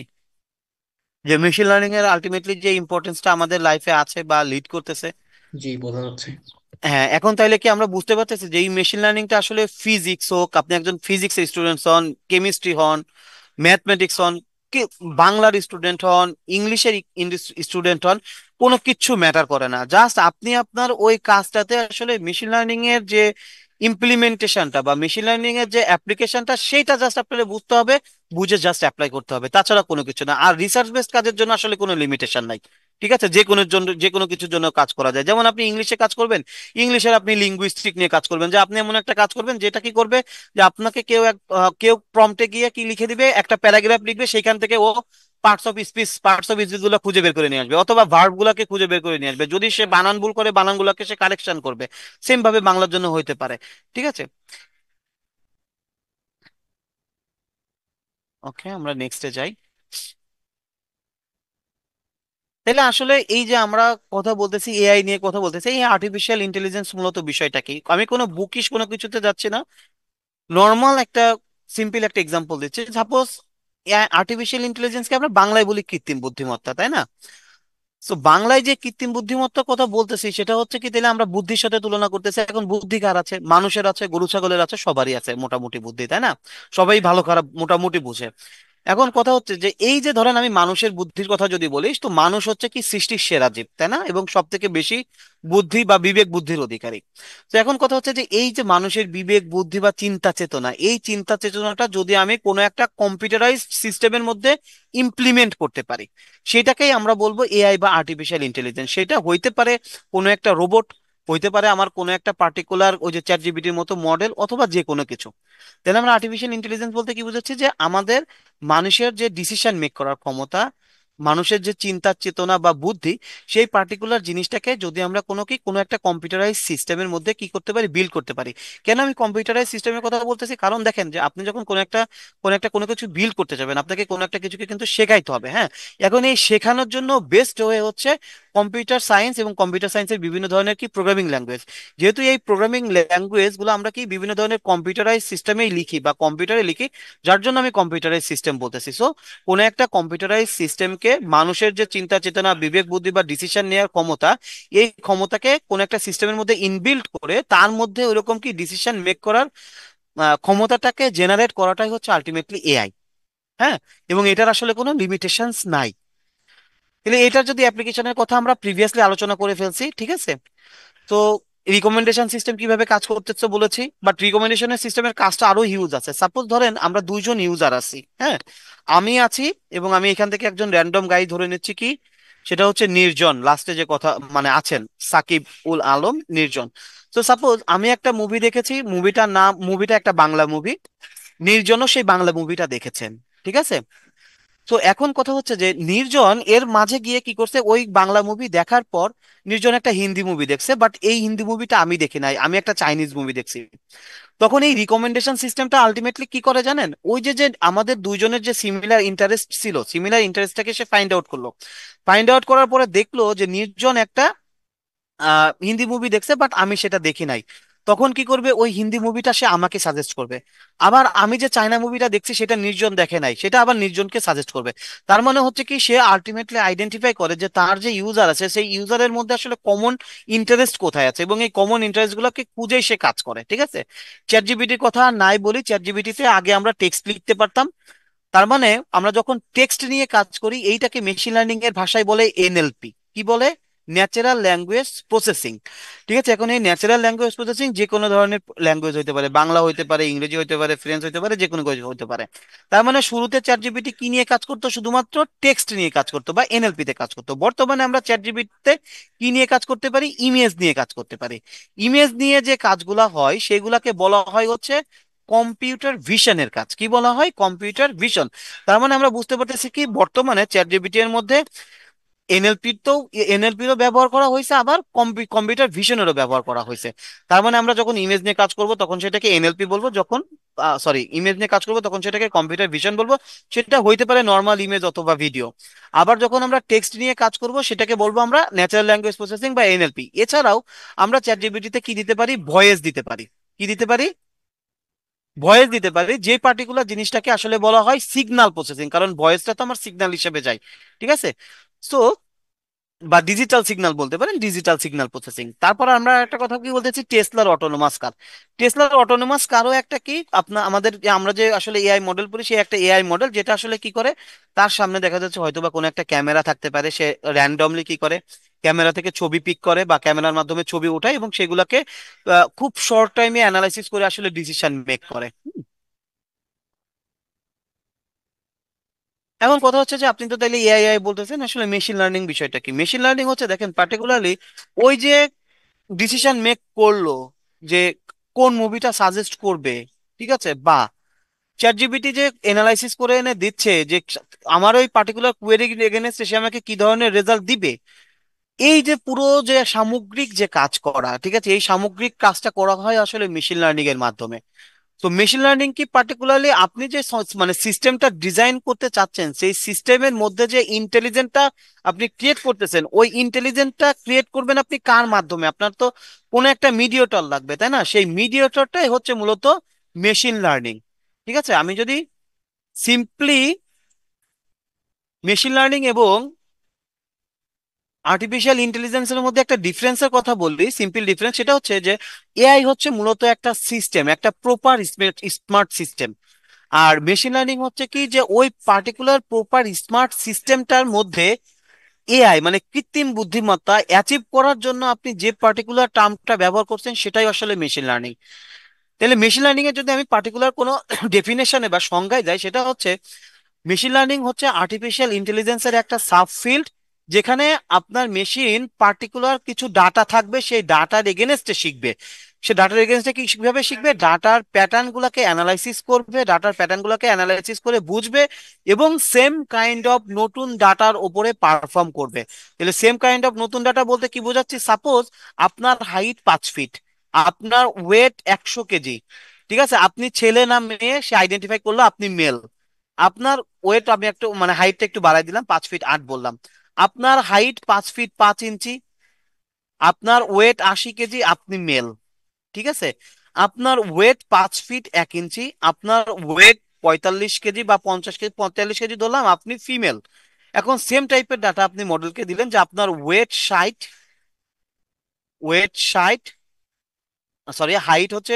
যে মেশিন লার্নিং এর আলটিমেটলি যে ইম্পর্টেন্সটা আমাদের লাইফে আছে বা লিড করতেছে? জি, বোঝা যাচ্ছে। হ্যাঁ, এখন তাইলে কি আমরা বুঝতে পারতেছি যে এই মেশিন লার্নিংটা আসলে ফিজিক্স হোক, আপনি একজন ফিজিক্স স্টুডেন্ট হন, কেমিস্ট্রি হন, ম্যাথমেটিক্স হন, কি বাংলার স্টুডেন্ট হন, ইংলিশের স্টুডেন্ট হন, কোনো কিচ্ছু ম্যাটার করে না। জাস্ট আপনি আপনার ওই কাজটাতে আসলে মেশিন লার্নিং এর যে ইমপ্লিমেন্টেশনটা বা মেশিন লার্নিং এর যে অ্যাপ্লিকেশনটা, সেইটা জাস্ট আপনাকে বুঝতে হবে, বুঝে জাস্ট অ্যাপ্লাই করতে হবে, তাছাড়া কোনো কিছু না। আর রিসার্চ বেসড কাজের জন্য আসলে কোনো লিমিটেশন নাই। ঠিক আছে, যে কোনো জন্য যে কোনো কিছুর জন্য কাজ করা যায়। যেমন আপনি ইংলিশে কাজ করবেন, ইংলিশের আপনি লিঙ্গুইস্টিক নিয়ে কাজ করবেন, যে আপনি এমন একটা কাজ করবেন যেটা কি করবে, যে আপনাকে কেউ প্রম্পটে গিয়ে কি লিখে দিবে, একটা প্যারাগ্রাফ লিখবে, সেখান থেকে ও পার্টস অফ স্পিচ গুলো খুঁজে বের করে নিয়ে আসবে, অথবা ভার্ব গুলাকে খুঁজে বের করে নিয়ে আসবে। যদি সে বানান ভুল করে, বানান গুলাকে সে কারেকশন করবে। সেম ভাবে বাংলার জন্য হইতে পারে। ঠিক আছে। ওকে, আমরা নেক্সটে যাই। তাহলে আসলে এই যে আমরা কথা বলতেছি, এআই নিয়ে কথা বলতেছি, এই আর্টিফিশিয়াল ইন্টেলিজেন্স মূলত বিষয়টা কি? আমি কোনো বুকিশ কোনো কিছুতে যাচ্ছি না, নর্মাল একটা সিম্পল একটা এক্সাম্পল দিচ্ছি। সাপোজ আর্টিফিশিয়াল ইন্টেলিজেন্সকে আমরা বাংলায় বলি কৃত্রিম বুদ্ধিমত্তা, তাই না? তো বাংলায় যে কৃত্রিম বুদ্ধিমত্তার কথা বলতেছি, সেটা হচ্ছে কি, তাহলে আমরা বুদ্ধির সাথে তুলনা করতেছি। এখন বুদ্ধি কার আছে? মানুষের আছে, গরু ছাগলের আছে, সবারই আছে মোটামুটি বুদ্ধি, তাই না? সবাই ভালো খারাপ মোটামুটি বুঝে। এখন কথা হচ্ছে যে এই যে ধরেন আমি মানুষের বুদ্ধির কথা যদি বলিস, তো মানুষ হচ্ছে কি সৃষ্টির সেরা জীব, তাই না? এবং সব থেকে বেশি বুদ্ধি বা বিবেক বুদ্ধির অধিকারী। তো এখন কথা হচ্ছে যে এই যে মানুষের বিবেক বুদ্ধি বা চিন্তা চেতনা, এই চিন্তা চেতনাটা যদি আমি কোনো একটা কম্পিউটারাইজড সিস্টেমের মধ্যে ইমপ্লিমেন্ট করতে পারি, সেটাকেই আমরা বলবো এআই বা আর্টিফিশিয়াল ইন্টেলিজেন্স। সেটা হইতে পারে কোনো একটা রোবট, হইতে পারে আমার কোনো একটা পার্টিকুলার ওই যে চ্যাট জিপিটির মতো মডেল, অথবা যে কোনো কিছু। তাহলে আমরা আর্টিফিশিয়াল ইন্টেলিজেন্স বলতে কি বুঝাচ্ছি, যে আমাদের মানুষের যে ডিসিশন মেক করার ক্ষমতা, মানুষের যে চিন্তা চেতনা বা বুদ্ধি, সেই পার্টিকুলার জিনিসটাকে যদি আমরা কোনো একটা কম্পিউটারাইজ সিস্টেমের মধ্যে কি করতে পারি, বিল্ড করতে পারি। কেন আমি কম্পিউটারাইজ সিস্টেমের কথা বলতেছি? কারণ দেখেন, যে আপনি যখন কোনো কিছু বিল্ড করতে যাবেন, আপনাকে কোনো একটা কিছুকে কিন্তু শেখাইতে হবে, হ্যাঁ। এখন এই শেখানোর জন্য বেস্ট হয়ে হচ্ছে কম্পিউটার সায়েন্স, এবং কম্পিউটার সায়েন্সের বিভিন্ন ধরনের কি প্রোগ্রামিং ল্যাঙ্গুয়েজ। যেহেতু এই প্রোগ্রামিং ল্যাঙ্গুয়েজ গুলো আমরা কি বিভিন্ন ধরনের কম্পিউটারাইজ সিস্টেমেই লিখি বা কম্পিউটারে লিখি, যার জন্য আমি কম্পিউটারাইজ সিস্টেম বলতেছি। সো কোনো একটা কম্পিউটারাইজ সিস্টেমকে মানুষের যে চিন্তা চেতনা, বিবেক বুদ্ধি বা ডিসিশন নেওয়ার ক্ষমতা, এই ক্ষমতাকে কোনো একটা সিস্টেমের মধ্যে ইনবিল্ড করে তার মধ্যে ওইরকম কি ডিসিশন মেক করার ক্ষমতাটাকে জেনারেট করাটাই হচ্ছে আলটিমেটলি এআই। হ্যাঁ। এবং এটার আসলে কোনো লিমিটেশনস নাই। তাহলে এটার যদি অ্যাপ্লিকেশনের কথা আমরা প্রিভিয়াসলি আলোচনা করে ফেলছি, ঠিক আছে। তো রিকমেন্ডেশন সিস্টেম কিভাবে কাজ করতেছে বলেছি, বাট রিকমেন্ডেশনের সিস্টেমের কাজটা আরো হিউজ আছে। সাপোজ ধরেন আমরা দুইজন ইউজার আছি, হ্যাঁ। আমি আছি, এবং আমি এখান থেকে একজন র্যান্ডম গাই ধরে নিচ্ছি, কি সেটা হচ্ছে নির্জন, লাস্টে যে কথা মানে আছেন সাকিব উল আলম নির্জন। তো সাপোজ আমি একটা মুভি দেখেছি, মুভিটা একটা বাংলা মুভি, নির্জনও সেই বাংলা মুভিটা দেখেছেন। ঠিক আছে। তো এখন কথা হচ্ছে যে নির্জন এর মাঝে গিয়ে কি করছে, ওই বাংলা মুভি দেখার পর নির্জন একটা হিন্দি মুভি দেখছে, বাট এই হিন্দি মুভিটা আমি দেখি নাই, আমি একটা চাইনিজ মুভি দেখছি। তখন এই রিকমেন্ডেশন সিস্টেমটা আলটিমেটলি কি করে জানেন, ওই যে যে আমাদের দুইজনের যে সিমিলার ইন্টারেস্ট ছিল, সিমিলার ইন্টারেস্টটাকে সে ফাইন্ড আউট করলো। ফাইন্ড আউট করার পরে দেখলো যে নির্জন একটা হিন্দি মুভি দেখছে, বাট আমি সেটা দেখি নাই। তখন কি করবে, ওই হিন্দি মুভিটা সে আমাকে সাজেস্ট করবে। আবার আমি যে চায়না মুভিটা দেখছি, সেটা নির্জন দেখে নাই, সেটা আবার নির্জনকে সাজেস্ট করবে। তার মানে হচ্ছে কি, সে আলটিমেটলি আইডেন্টিফাই করে যে তার যে ইউজার আছে, সেই ইউজারের মধ্যে আসলে কমন ইন্টারেস্ট কোথায় আছে, এবং এই কমন ইন্টারেস্ট গুলোকে খুঁজেই সে কাজ করে। ঠিক আছে। চ্যাট জিপিটির কথা আর নাই বলি, চ্যাট জিপিটিতে আগে আমরা টেক্সট লিখতে পারতাম। তার মানে আমরা যখন টেক্সট নিয়ে কাজ করি, এইটাকে মেশিন লার্নিং এর ভাষায় বলে এনএলপি। কি বলে? Natural language processing. ঠিক আছে। এখন এই ন্যাচারাল ল্যাঙ্গুয়েজ প্রসেসিং যে কোনো ধরনের ল্যাঙ্গুয়েজ হতে পারে, বাংলা হতে পারে, ইংরেজি হতে পারে, ফ্রেঞ্চ হতে পারে, যে কোনো কিছু হতে পারে। তার মানে শুরুতে চ্যাট জিপিটি কি নিয়ে কাজ করতো, শুধুমাত্র টেক্সট নিয়ে কাজ করতো বা এনএলপি তে কাজ করতো। বর্তমানে আমরা চ্যাট জিপিটিতে কি নিয়ে কাজ করতে পারি, ইমেজ নিয়ে কাজ করতে পারি। ইমেজ নিয়ে যে কাজগুলা হয়, সেগুলাকে বলা হয় হচ্ছে কম্পিউটার ভিশনের কাজ। কি বলা হয়? Computer vision. তার মানে আমরা বুঝতে পারতেছি কি, বর্তমানে চ্যাট জিপিটি এর মধ্যে এনএলপিরও ব্যবহার করা হয়েছে, আবার কম্পিউটার ভিশনেরও ব্যবহার করা হয়েছে। তার মানে আমরা যখন ইমেজ নিয়ে কাজ করব, তখন সেটাকে এনএলপি বলবো, যখন ইমেজ নিয়ে কাজ করবো, তখন সেটাকে কম্পিউটার ভিশন বলবো। সেটা হইতে পারে নর্মাল ইমেজ অথবা ভিডিও। আবার যখন আমরা টেক্সট নিয়ে কাজ করব, সেটাকে বলবো আমরা ন্যাচারাল ল্যাঙ্গুয়েজ প্রসেসিং বা এনএলপি। এছাড়াও আমরা চ্যাট জিপিটিতে কি দিতে পারি, ভয়েস দিতে পারি। কি দিতে পারি? ভয়েস দিতে পারি, যে পার্টিকুলার জিনিসটাকে আসলে বলা হয় সিগন্যাল প্রসেসিং, কারণ ভয়েসটা তো আমার সিগন্যাল হিসেবে যায়। ঠিক আছে। সো বা ডিজিটাল সিগন্যাল বলতে পারেন, ডিজিটাল সিগন্যাল প্রসেসিং। তারপর আমরা একটা কথা কি বলতেছি, টেসলার অটোনোমাস কার। টেসলার অটোনোমাস কারও একটা কি, আমরা যে আসলে এআই মডেল পড়ি, সেই একটা এআই মডেল, যেটা আসলে কি করে, তার সামনে দেখা যাচ্ছে হয়তো বা কোনো একটা ক্যামেরা থাকতে পারে, সে র্যান্ডমলি কি করে, ক্যামেরা থেকে ছবি পিক করে বা ক্যামেরার মাধ্যমে ছবি ওঠায়, এবং সেগুলোকে খুব শর্ট টাইমে অ্যানালাইসিস করে আসলে ডিসিশন মেক করে। এখন কথা হচ্ছে যে আপনি তো তাইলে এআই বলতেছেন, আসলে মেশিন লার্নিং বিষয়টা কি? মেশিন লার্নিং হচ্ছে দেখেন পার্টিকুলারলি ওই যে ডিসিশন মেক করলো যে কোন মুভিটা সাজেস্ট করবে, ঠিক আছে, বা চ্যাট জিপিটি যে এনালাইসিস করে এনে দিচ্ছে যে আমার ওই পার্টিকুলার কোয়েরি এগেনস্টে সে আমাকে কি ধরনের রেজাল্ট দিবে, এই যে পুরো যে সামগ্রিক যে কাজ করা, ঠিক আছে, এই সামগ্রিক কাজটা করা হয় আসলে মেশিন লার্নিং এর মাধ্যমে। তো মেশিন লার্নিং কি পার্টিকুলারলি আপনি যে মানে সিস্টেমটা ডিজাইন করতে চাচ্ছেন সেই সিস্টেমের মধ্যে যে ইন্টেলিজেন্টটা আপনি ক্রিয়েট করতেছেন, ওই ইন্টেলিজেন্টটা ক্রিয়েট করবেন আপনি কার মাধ্যমে? আপনার তো কোনো একটা মিডিয়েটর লাগবে, তাই না? সেই মিডিয়েটরটাই হচ্ছে মূলত মেশিন লার্নিং। ঠিক আছে, আমি যদি সিম্পলি মেশিন লার্নিং এবং আর্টিফিশিয়াল ইন্টেলিজেন্সের মধ্যে একটা ডিফারেন্সের কথা বললি, সিম্পল ডিফারেন্স, সেটা হচ্ছে যে এআই হচ্ছে মূলত একটা সিস্টেম, একটা প্রপার স্মার্ট সিস্টেম। আর মেশিন লার্নিং হচ্ছে কি, যে ওই পার্টিকুলার প্রপার স্মার্ট সিস্টেমটার মধ্যে এআই মানে কৃত্রিম বুদ্ধিমত্তা অ্যাচিভ করার জন্য আপনি যে পার্টিকুলার টার্মটা ব্যবহার করছেন সেটাই আসলে মেশিন লার্নিং। তাহলে মেশিন লার্নিং এর যদি আমি পার্টিকুলার কোনো ডেফিনেশনে বা সংজ্ঞায় যাই, সেটা হচ্ছে মেশিন লার্নিং হচ্ছে আর্টিফিশিয়াল ইন্টেলিজেন্সের একটা সাব ফিল্ড, যেখানে আপনার মেশিন পার্টিকুলার কিছু ডাটা থাকবে, সেই ডাটার এগেনস্টে শিখবে। সে ডাটার এগেনস্টে কি কিভাবে শিখবে? ডাটার প্যাটার্ন গুলাকে অ্যানালাইসিস করবে, ডাটার প্যাটার্ন গুলাকে অ্যানালাইসিস করে বুঝবে এবং সেম কাইন্ড অফ নতুন ডাটার উপরে পারফর্ম করবে। তাহলে সেম কাইন্ড অফ নতুন ডাটা বলতে কি বোঝাচ্ছি? সাপোজ আপনার হাইট 5 ফিট, আপনার ওয়েট 100 কেজি, ঠিক আছে, আপনি ছেলে না মেয়ে সে আইডেন্টিফাই করলো আপনি মেল। আপনার ওয়েট আমি একটু মানে হাইটটা একটু বাড়াই দিলাম, 5 ফিট 8 বললাম। আপনার হাইট 5 ফিট 5 ইঞ্চি, আপনার ওয়েট 80 কেজি, আপনি মেল। ঠিক আছে, আপনার ওয়েট 5 ফিট 1 ইঞ্চি, আপনার ওয়েট 45 কেজি বা 50 কেজি, 45 কেজি ধরলাম, আপনি ফিমেল। এখন সেম টাইপের ডাটা আপনি মডেলকে দিলেন যে আপনার ওয়েট 60, সরি হাইট হচ্ছে,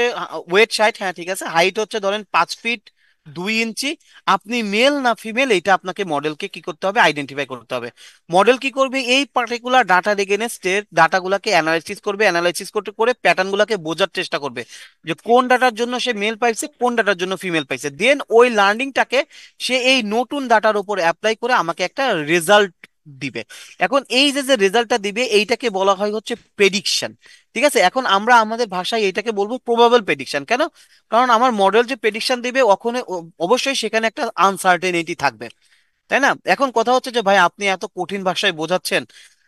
ওয়েট 60, হ্যাঁ ঠিক আছে, হাইট হচ্ছে ধরেন 5 ফিট 2 ইঞ্চি, আপনি মেল না ফিমেল এটা আপনাকে মডেলকে কি করতে হবে? আইডেন্টিফাই করতে হবে। মডেল কি করবে? এই পার্টিকুলার ডাটার এগেনস্টের ডাটাগুলোকে অ্যানালাইসিস করবে, অ্যানালাইসিস করতে করে প্যাটার্ন গুলাকে বোঝার চেষ্টা করবে যে কোন ডাটার জন্য সে মেল পাইছে, কোন ডাটার জন্য ফিমেল পাইছে। দেন ওই লার্নিংটাকে সে এই নতুন ডাটার উপর অ্যাপ্লাই করে আমাকে একটা রেজাল্ট দিবে। এখন এই যে যে রেজাল্টটা দিবে এইটাকে বলা হয় হচ্ছে প্রেডিকশন। ঠিক আছে, এখন আমরা আমাদের ভাষায় এটাকে বলবো প্রবাবল প্রেডিকশন। কেন? কারণ আমার মডেল যে প্রেডিকশন দিবে ওখানে অবশ্যই সেখানে একটা আনসার্টেনিটি থাকবে, তাই না? এখন কথা হচ্ছে যে ভাই আপনি এত কঠিন ভাষায় বোঝাচ্ছেন,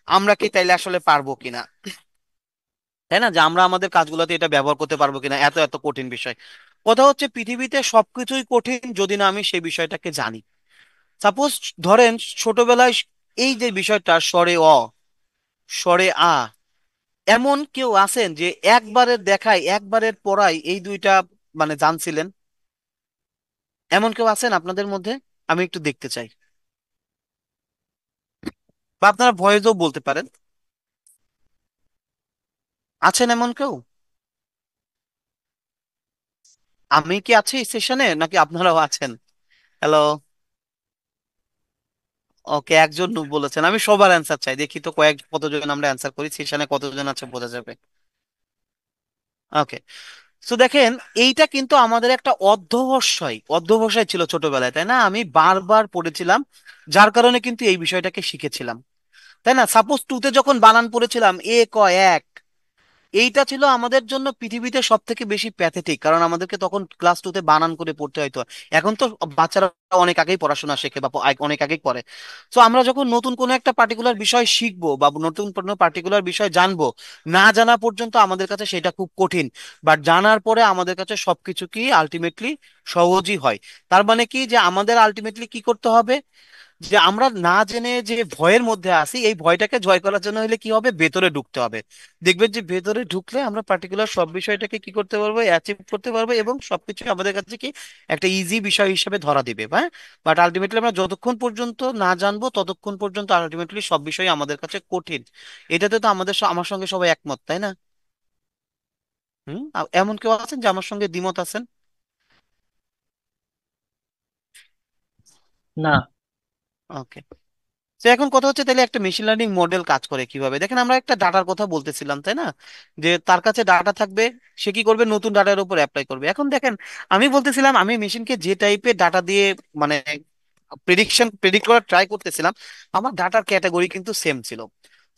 আমরা কি তাইলে আসলে পারবো কিনা, তাই না, যে আমরা আমাদের কাজগুলোতে এটা ব্যবহার করতে পারবো কিনা, এত এত কঠিন বিষয়। কথা হচ্ছে পৃথিবীতে সবকিছুই কঠিন যদি না আমি সেই বিষয়টাকে জানি। সাপোজ ধরেন ছোটবেলায় এই যে বিষয়টা স্বরে অ, স্বরে আ, এমন কেউ আছেন যে একবারের দেখায় একবারের পড়ায় এই দুইটা মানে জানছিলেন? এমন কেউ আছেন আপনাদের মধ্যে? আমি একটু দেখতে চাই। বা আপনারা ভয়েসও বলতে পারেন। আছেন এমন কেউ? আমি কি আছি এই সেশনে নাকি আপনারাও আছেন? হ্যালো। ওকে, একজন বলেছেন। আমি সবার অ্যান্সার চাই, দেখি তো কতজন আমরা অ্যান্সার করি, সেশনে কতজন আছে বোঝা যাবে। ওকে, তো দেখেন এইটা কিন্তু আমাদের একটা অধ্যবসায় ছিল ছোটবেলায়, তাই না? আমি বারবার পড়েছিলাম, যার কারণে কিন্তু এই বিষয়টাকে শিখেছিলাম, তাই না? সাপোজ টুতে যখন বানান পড়েছিলাম, এ ক এক, এইটা ছিল আমাদের জন্য পৃথিবীতে সব থেকে বেশি প্যাথেটিক, কারণ আমাদেরকে তখন ক্লাস 2-তে বানান করে পড়তে হতো। এখন তো বাচ্চারা অনেক আগেই পড়াশোনা শেখে বা অনেক আগেই করে। তো আমরা যখন নতুন কোনো একটা পার্টিকুলার বিষয় শিখবো বা নতুন কোনো পার্টিকুলার বিষয় জানবো, না জানা পর্যন্ত আমাদের কাছে সেটা খুব কঠিন। বাট জানার পরে আমাদের কাছে সবকিছু কি আলটিমেটলি সহজই হয়। তার মানে কি, যে আমাদের আলটিমেটলি কি করতে হবে? যে আমরা না জেনে যে ভয়ের মধ্যে আছি, এই ভয়টাকে জয় করার জন্য হলে কি হবে? ভেতরে ঢুকতে হবে। দেখবেন যে ভেতরে ঢুকলে আমরা পার্টিকুলার সব বিষয়টাকে কি করতে পারবো? অ্যাচিভ করতে পারবো এবং সবকিছু আমাদের কাছে কি একটা ইজি বিষয় হিসেবে ধরা দিবে। হ্যাঁ, বাট আলটিমেটলি আমরা যতক্ষণ পর্যন্ত না জানবো ততক্ষণ পর্যন্ত আলটিমেটলি সব বিষয় আমাদের কাছে কঠিন। এটাতে তো আমার সঙ্গে সবাই একমত, তাই না? হুম, এমন কেউ আছেন যে আমার সঙ্গে দ্বিমত আছেন? না। ওকে, তো এখন কথা হচ্ছে তাহলে একটা মেশিন লার্নিং মডেল কাজ করে কিভাবে? দেখেন আমরা একটা ডাটার কথা বলতেছিলাম, তাই না, যে তার কাছে ডাটা থাকবে, সে কি করবে? নতুন ডাটার উপর অ্যাপ্লাই করবে। এখন দেখেন আমি বলতেছিলাম আমি মেশিনকে যে টাইপের ডাটা দিয়ে মানে প্রেডিক্ট করার ট্রাই করতেছিলাম, আমার ডাটার ক্যাটাগরি কিন্তু সেম ছিল।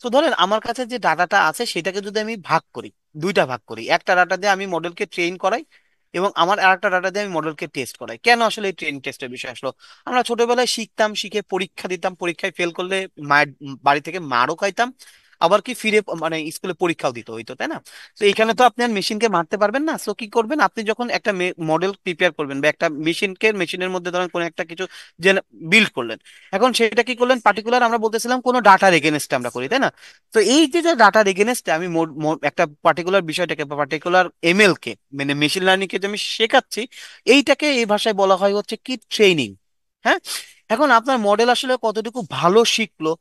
তো ধরেন আমার কাছে যে ডাটাটা আছে সেটাকে যদি আমি ভাগ করি, দুইটা ভাগ করি, একটা ডাটা দিয়ে আমি মডেলকে ট্রেন করাই এবং আমার আরেকটা ডাটা দিয়ে আমি মডেলকে টেস্ট করাই। কেন আসলে এই ট্রেন টেস্টের বিষয় আসলো? আমরা ছোটবেলায় শিখতাম, শিখে পরীক্ষা দিতাম, পরীক্ষায় ফেল করলে মায়ের বাড়ি থেকে মারও খাইতাম, আবার কি ফিরে মানে স্কুলে পরীক্ষাও দিতে হইতো, তাই না? তো এখানে তো আপনি আর মেশিনকে মারতে পারবেন না। সো কি করবেন, আপনি যখন একটা মডেল প্রিপেয়ার করবেন বা একটা মেশিনের মধ্যে ধরেন কোনো একটা কিছু যে বিল্ড করলেন, এখন সেটা কি করলেন, পার্টিকুলার আমরা বলতেছিলাম কোনো ডাটার এগেনস্টে আমরা করি, তাই না? তো এই যে যে ডাটার এগেনস্টে আমি একটা পার্টিকুলার বিষয়টাকে বা পার্টিকুলার এমএল কে মানে মেশিন লার্নিং কে যে আমি শেখাচ্ছি, এইটাকে এই ভাষায় বলা হয় হচ্ছে কি ট্রেনিং। হ্যাঁ। এখন আপনার মডেল আসলে কতটুকু ভালো শিখলো,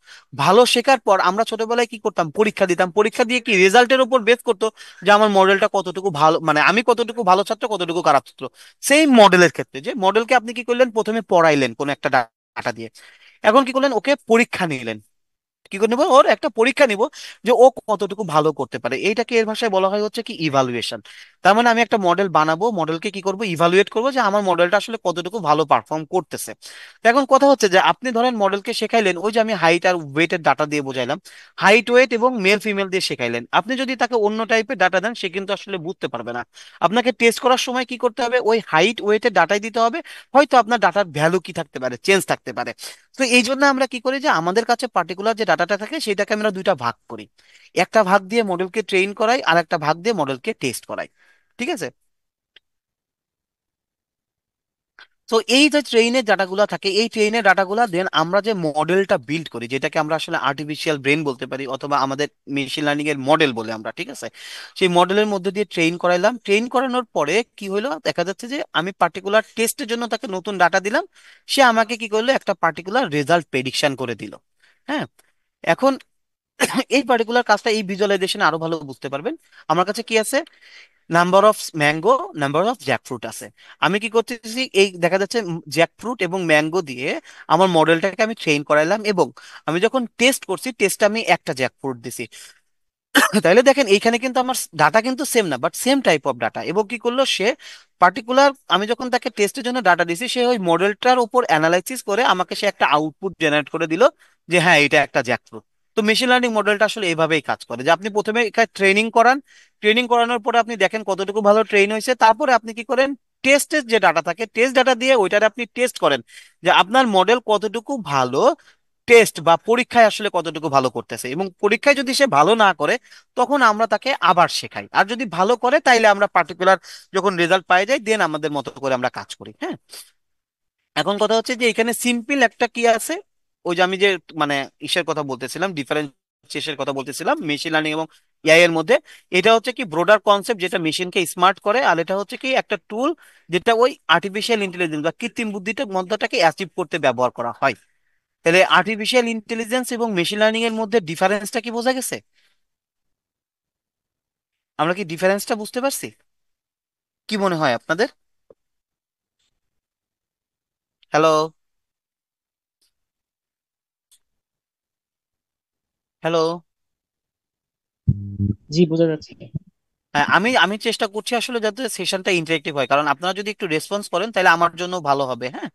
ভালো শেখার পর আমরা ছোটবেলায় কি করতাম, পরীক্ষা দিতাম, পরীক্ষা দিয়ে কি রেজাল্টের উপর বেস করতো যে আমার মডেলটা কতটুকু ভালো, মানে আমি কতটুকু ভালো ছাত্র কতটুকু খারাপ ছাত্র। সেই মডেলের ক্ষেত্রে যে মডেলকে আপনি কি করলেন, প্রথমে পড়াইলেন কোন একটা ডাটা দিয়ে, এখন কি করলেন, ওকে পরীক্ষা নিলেন, কি করে নিবো, ওর একটা পরীক্ষা নিব যে ও কতটুকু ভালো করতে পারে। এইটাকে এর ভাষায় বলা হয় হচ্ছে কি ইভালুয়েশন। তার মানে আমি একটা মডেল বানাবো, মডেলকে কি করব, ইভালুয়েট করবো যে আমার মডেলটা আসলে কতটুকু ভালো পারফর্ম করতেছে। তো এখন কথা হচ্ছে যে আপনি ধরেন মডেলকে শেখাইলেন, ওই যে আমি হাইট আর ওয়েটের ডাটা দিয়ে বোঝাইলাম, হাইট ওয়েট এবং মেল ফিমেল দিয়ে শেখাইলেন, আপনি যদি তাকে অন্য টাইপের ডাটা দেন সে কিন্তু আসলে বুঝতে পারবে না। আপনাকে টেস্ট করার সময় কি করতে হবে, ওই হাইট ওয়েটের ডাটাই দিতে হবে, হয়তো আপনার ডাটার ভ্যালু কি থাকতে পারে, চেঞ্জ থাকতে পারে। তো এই জন্য আমরা কি করি যে আমাদের কাছে পার্টিকুলার যে ডাটাটা থাকে সেটাকে আমরা দুইটা ভাগ করি, একটা ভাগ দিয়ে মডেলকে ট্রেন করাই আর একটা ভাগ দিয়ে মডেলকে টেস্ট করাই। ঠিক আছে? তো এই যে ট্রেইনের ডাটাগুলো থাকে, এই ট্রেইনের ডাটাগুলো দেন আমরা যে মডেলটা বিল্ড করি, যেটাকে আমরা আসলে আর্টিফিশিয়াল ব্রেন বলতে পারি অথবা আমাদের মেশিন লার্নিং এর মডেল বলে আমরা, ঠিক আছে? সেই মডেলের মধ্যে দিয়ে ট্রেন করাইলাম, ট্রেন করানোর পরে কি হলো, দেখা যাচ্ছে যে আমি পার্টিকুলার টেস্টের জন্য তাকে নতুন ডাটা দিলাম, সে আমাকে কি করলো, একটা পার্টিকুলার রেজাল্ট প্রেডিকশন করে দিল। হ্যাঁ। এখন এই পার্টিকুলার কাজটা এই ভিজুয়ালাইজেশনে আরো ভালো বুঝতে পারবেন। আমার কাছে কি আছে, number of mango, number of jackfruit আছে। আমি কি করতেছি, এই দেখা যাচ্ছে জ্যাকফ্রুট এবং ম্যাঙ্গো দিয়ে আমার মডেলটাকে আমি ট্রেন করাইলাম এবং আমি যখন টেস্ট করছি, টেস্টে আমি একটা জ্যাকফ্রুট দিছি। তাইলে দেখেন এইখানে কিন্তু আমার ডাটা কিন্তু সেম না, but same type of data. এবং কি করলো সে, পার্টিকুলার আমি যখন তাকে টেস্টের জন্য ডাটা দিছি, সে ওই মডেলটার উপর অ্যানালাইসিস করে আমাকে সে একটা আউটপুট জেনারেট করে দিল যে হ্যাঁ এটা একটা জ্যাকফ্রুট। তো মেশিন লার্নিং মডেলটা আসলে এইভাবেই কাজ করে যে আপনি প্রথমে এখানে ট্রেনিং করান, ট্রেনিং করানোর পরে আপনি দেখেন কতটুকু ভালো ট্রেন হয়েছে, তারপরে আপনি কি করেন, টেস্টের যে ডাটা থাকে টেস্ট ডাটা দিয়ে ওইটারে আপনি টেস্ট করেন যে আপনার মডেল কতটুকু ভালো টেস্ট বা পরীক্ষায় আসলে কতটুকু ভালো করতেছে। এবং পরীক্ষায় যদি সে ভালো না করে তখন আমরা তাকে আবার শেখাই, আর যদি ভালো করে তাইলে আমরা পার্টিকুলার যখন রেজাল্ট পাই যাই দেন আমাদের মতো করে আমরা কাজ করি। হ্যাঁ। এখন কথা হচ্ছে যে এখানে সিম্পল একটা কি আছে, ওই যে আমি যে মানে ইসের কথা বলতেছিলাম, ডিফারেন্সিয়েশনের কথা বলতেছিলাম মেশিন লার্নিং এবং এআই এর মধ্যে, এটা হচ্ছে কি ব্রোডার কনসেপ্ট যেটা মেশিনকে স্মার্ট করে, আর এটা হচ্ছে কি একটা টুল যেটা ওই আর্টিফিশিয়াল ইন্টেলিজেন্স বা কৃত্রিম বুদ্ধিটা মধ্যটাকে অ্যাচিভ করতে ব্যবহার করা হয়। তাহলে আর্টিফিশিয়াল ইন্টেলিজেন্স এবং মেশিন লার্নিং এর মধ্যে ডিফারেন্সটা কি বোঝা গেছে? আমরা কি ডিফারেন্সটা বুঝতে পারছি? কি মনে হয় আপনাদের? হ্যালো? হ্যালো? জি, বোঝা যাচ্ছে। হ্যাঁ, আমি আমি চেষ্টা করছি আসলে যাতে সেশনটা ইন্টারেক্টিভ হয়, কারণ আপনারা যদি একটু রেসপন্স করেন তাহলে আমার জন্য ভালো হবে। হ্যাঁ।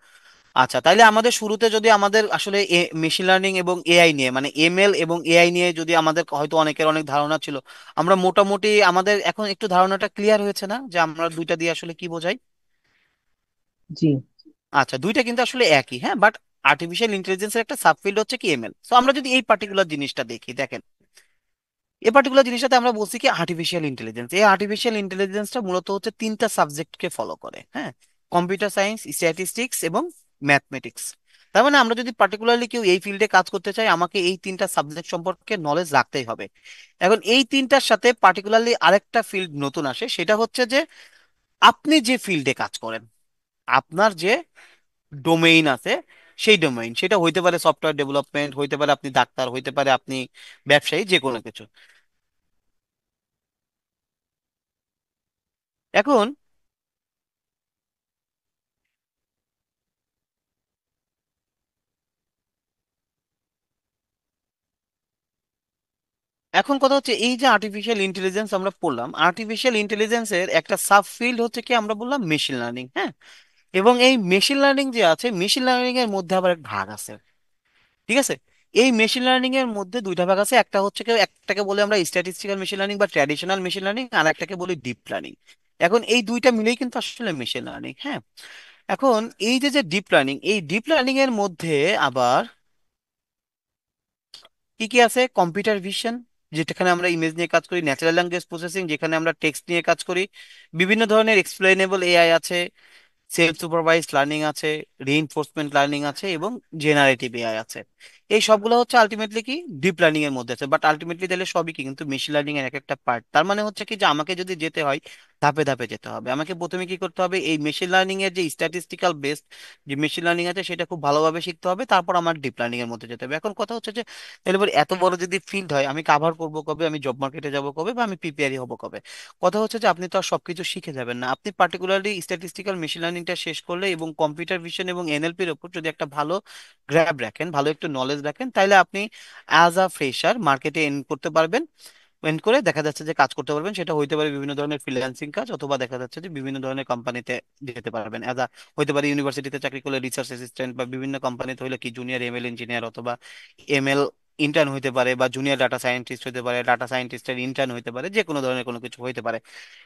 আচ্ছা, তাইলে আমাদের শুরুতে যদি আমাদের আসলে মেশিন লার্নিং এবং এআই নিয়ে মানে এমএল এবং এআই নিয়ে যদি আমাদের হয়তো অনেকের অনেক ধারণা ছিল, আমরা মোটামুটি আমাদের এখন একটু ধারণাটা ক্লিয়ার হয়েছে না যে আমরা দুইটা দিয়ে আসলে কি বোঝাই? জি, আচ্ছা, দুইটা কিন্তু আসলে একই, হ্যাঁ, বাট আর্টিফিশিয়াল ইন্টেলিজেন্সের একটা সাবফিল্ড হচ্ছে কি এমএল। তো আমরা যদি এই পার্টিকুলার জিনিসটা দেখি, দেখেন এই পার্টিকুলার জিনিসটাতে আমরা বলছি কি আর্টিফিশিয়াল ইন্টেলিজেন্স। এই আর্টিফিশিয়াল ইন্টেলিজেন্সটা মূলত হচ্ছে তিনটা সাবজেক্টকে ফলো করে। হ্যাঁ। কম্পিউটার সায়েন্স, স্ট্যাটিস্টিক্স এবং ম্যাথমেটিক্স। তার মানে আমরা যদি পার্টিকুলারলি কেউ এই ফিল্ডে কাজ করতে চাই, আমাকে এই তিনটা সাবজেক্ট সম্পর্কে নলেজ রাখতেই হবে। এখন এই তিনটার সাথে পার্টিকুলারলি আরেকটা ফিল্ড নতুন আসে, সেটা হচ্ছে যে আপনি যে ফিল্ডে কাজ করেন, আপনার যে ডোমেইন আছে, সেই ডোমেইন সেটা হইতে পারে সফটওয়্যার ডেভেলপমেন্ট, হইতে পারে আপনি ডাক্তার, হইতে পারে আপনি ব্যবসায়ী, যে কোনো কিছু। এখন এখন কথা হচ্ছে এই যে আর্টিফিশিয়াল ইন্টেলিজেন্স আমরা পড়লাম, আর্টিফিশিয়াল ইন্টেলিজেন্সের একটা সাব ফিল্ড হচ্ছে কি আমরা বললাম মেশিন লার্নিং। হ্যাঁ। এবং এই মেশিন লার্নিং যে আছে, মেশিন লার্নিং এর মধ্যে আবার এক ভাগ আছে, ঠিক আছে? এই মেশিন লার্নিং এর মধ্যে দুইটা ভাগ আছে, একটা হচ্ছে একটাকে বলে আমরা স্ট্যাটিস্টিক্যাল মেশিন লার্নিং বা ট্র্যাডিশনাল মেশিন লার্নিং, আর একটাকে বলি ডিপ লার্নিং। এখন এই দুইটা মিলেই কিন্তু আসলে মেশিন লার্নিং, হ্যাঁ। এখন এই যে যে ডিপ লার্নিং, এই ডিপ লার্নিং এর মধ্যে আবার কি কি আছে? কম্পিউটার ভিশন, যেখানে আমরা ইমেজ নিয়ে কাজ করি; ন্যাচারাল ল্যাঙ্গুয়েজ প্রসেসিং, যেখানে আমরা টেক্সট নিয়ে কাজ করি; বিভিন্ন ধরনের এক্সপ্লেনেবল এআই আছে; সেলফ সুপারভাইজড লার্নিং আছে; রিইনফোর্সমেন্ট লার্নিং আছে; এবং জেনারেটিভ এআই আছে। এই সবগুলো হচ্ছে আলটিমেটলি কি ডিপ লার্নিং এর মধ্যে আছে। বাট আলটিমেটলি তাহলে সবই কি কিন্তু মেশিন লার্নিং এর এক একটা পার্ট। তার মানে হচ্ছে কি যে আমাকে যদি যেতে হয়, ধাপে ধাপে যেতে হবে। আমাকে প্রথমে কি করতে হবে, এই মেশিন লার্নিং এর যে স্ট্যাটিস্টিক্যাল বেসড যে মেশিন লার্নিং আছে সেটা খুব ভালোভাবে শিখতে হবে, তারপর আমার ডিপ লার্নিং এর মধ্যে যেতে হবে। এখন কথা হচ্ছে যে তাহলে এবার এত বড় যদি ফিল্ড হয়, আমি কাভার করবো কবে, আমি জব মার্কেটে যাব কবে, বা আমি প্রিপেয়ারই হবো কবে? কথা হচ্ছে যে আপনি তো আর সবকিছু শিখে যাবেন না। আপনি পার্টিকুলারলি স্ট্যাটিস্টিক্যাল মেশিন লার্নিংটা শেষ করলে এবং কম্পিউটার ভিশন এবং এনএলপির ওপর যদি একটা ভালো গ্র্যাব রাখেন, ভালো একটু নলেজ রাখেন, তাহলে আপনি অ্যাজ আ ফ্রেশার মার্কেটে এন্ড করতে পারবেন। এন্ড করে দেখা যাচ্ছে যে কাজ করতে পারবেন, সেটা হইতে পারে বিভিন্ন ধরনের ফ্রিল্যান্সিং কাজ, অথবা দেখা যাচ্ছে যে বিভিন্ন ধরনের কোম্পানিতে যেতে পারবেন অ্যাজ আ, হইতে পারে ইউনিভার্সিটিতে চাকরি করলে রিসার্চ অ্যাসিস্ট্যান্ট, বা বিভিন্ন কোম্পানিতে হইলে কি জুনিয়র এমএল ইঞ্জিনিয়ার, অথবা এমএল ইন্টার্ন হইতে পারে, বা জুনিয়র ডাটা সায়েন্টিস্ট হইতে পারে, ডাটা সায়েন্টিস্টের ইন্টার্ন হইতে পারে, যে কোনো ধরনের কোনো কিছু হইতে পারে।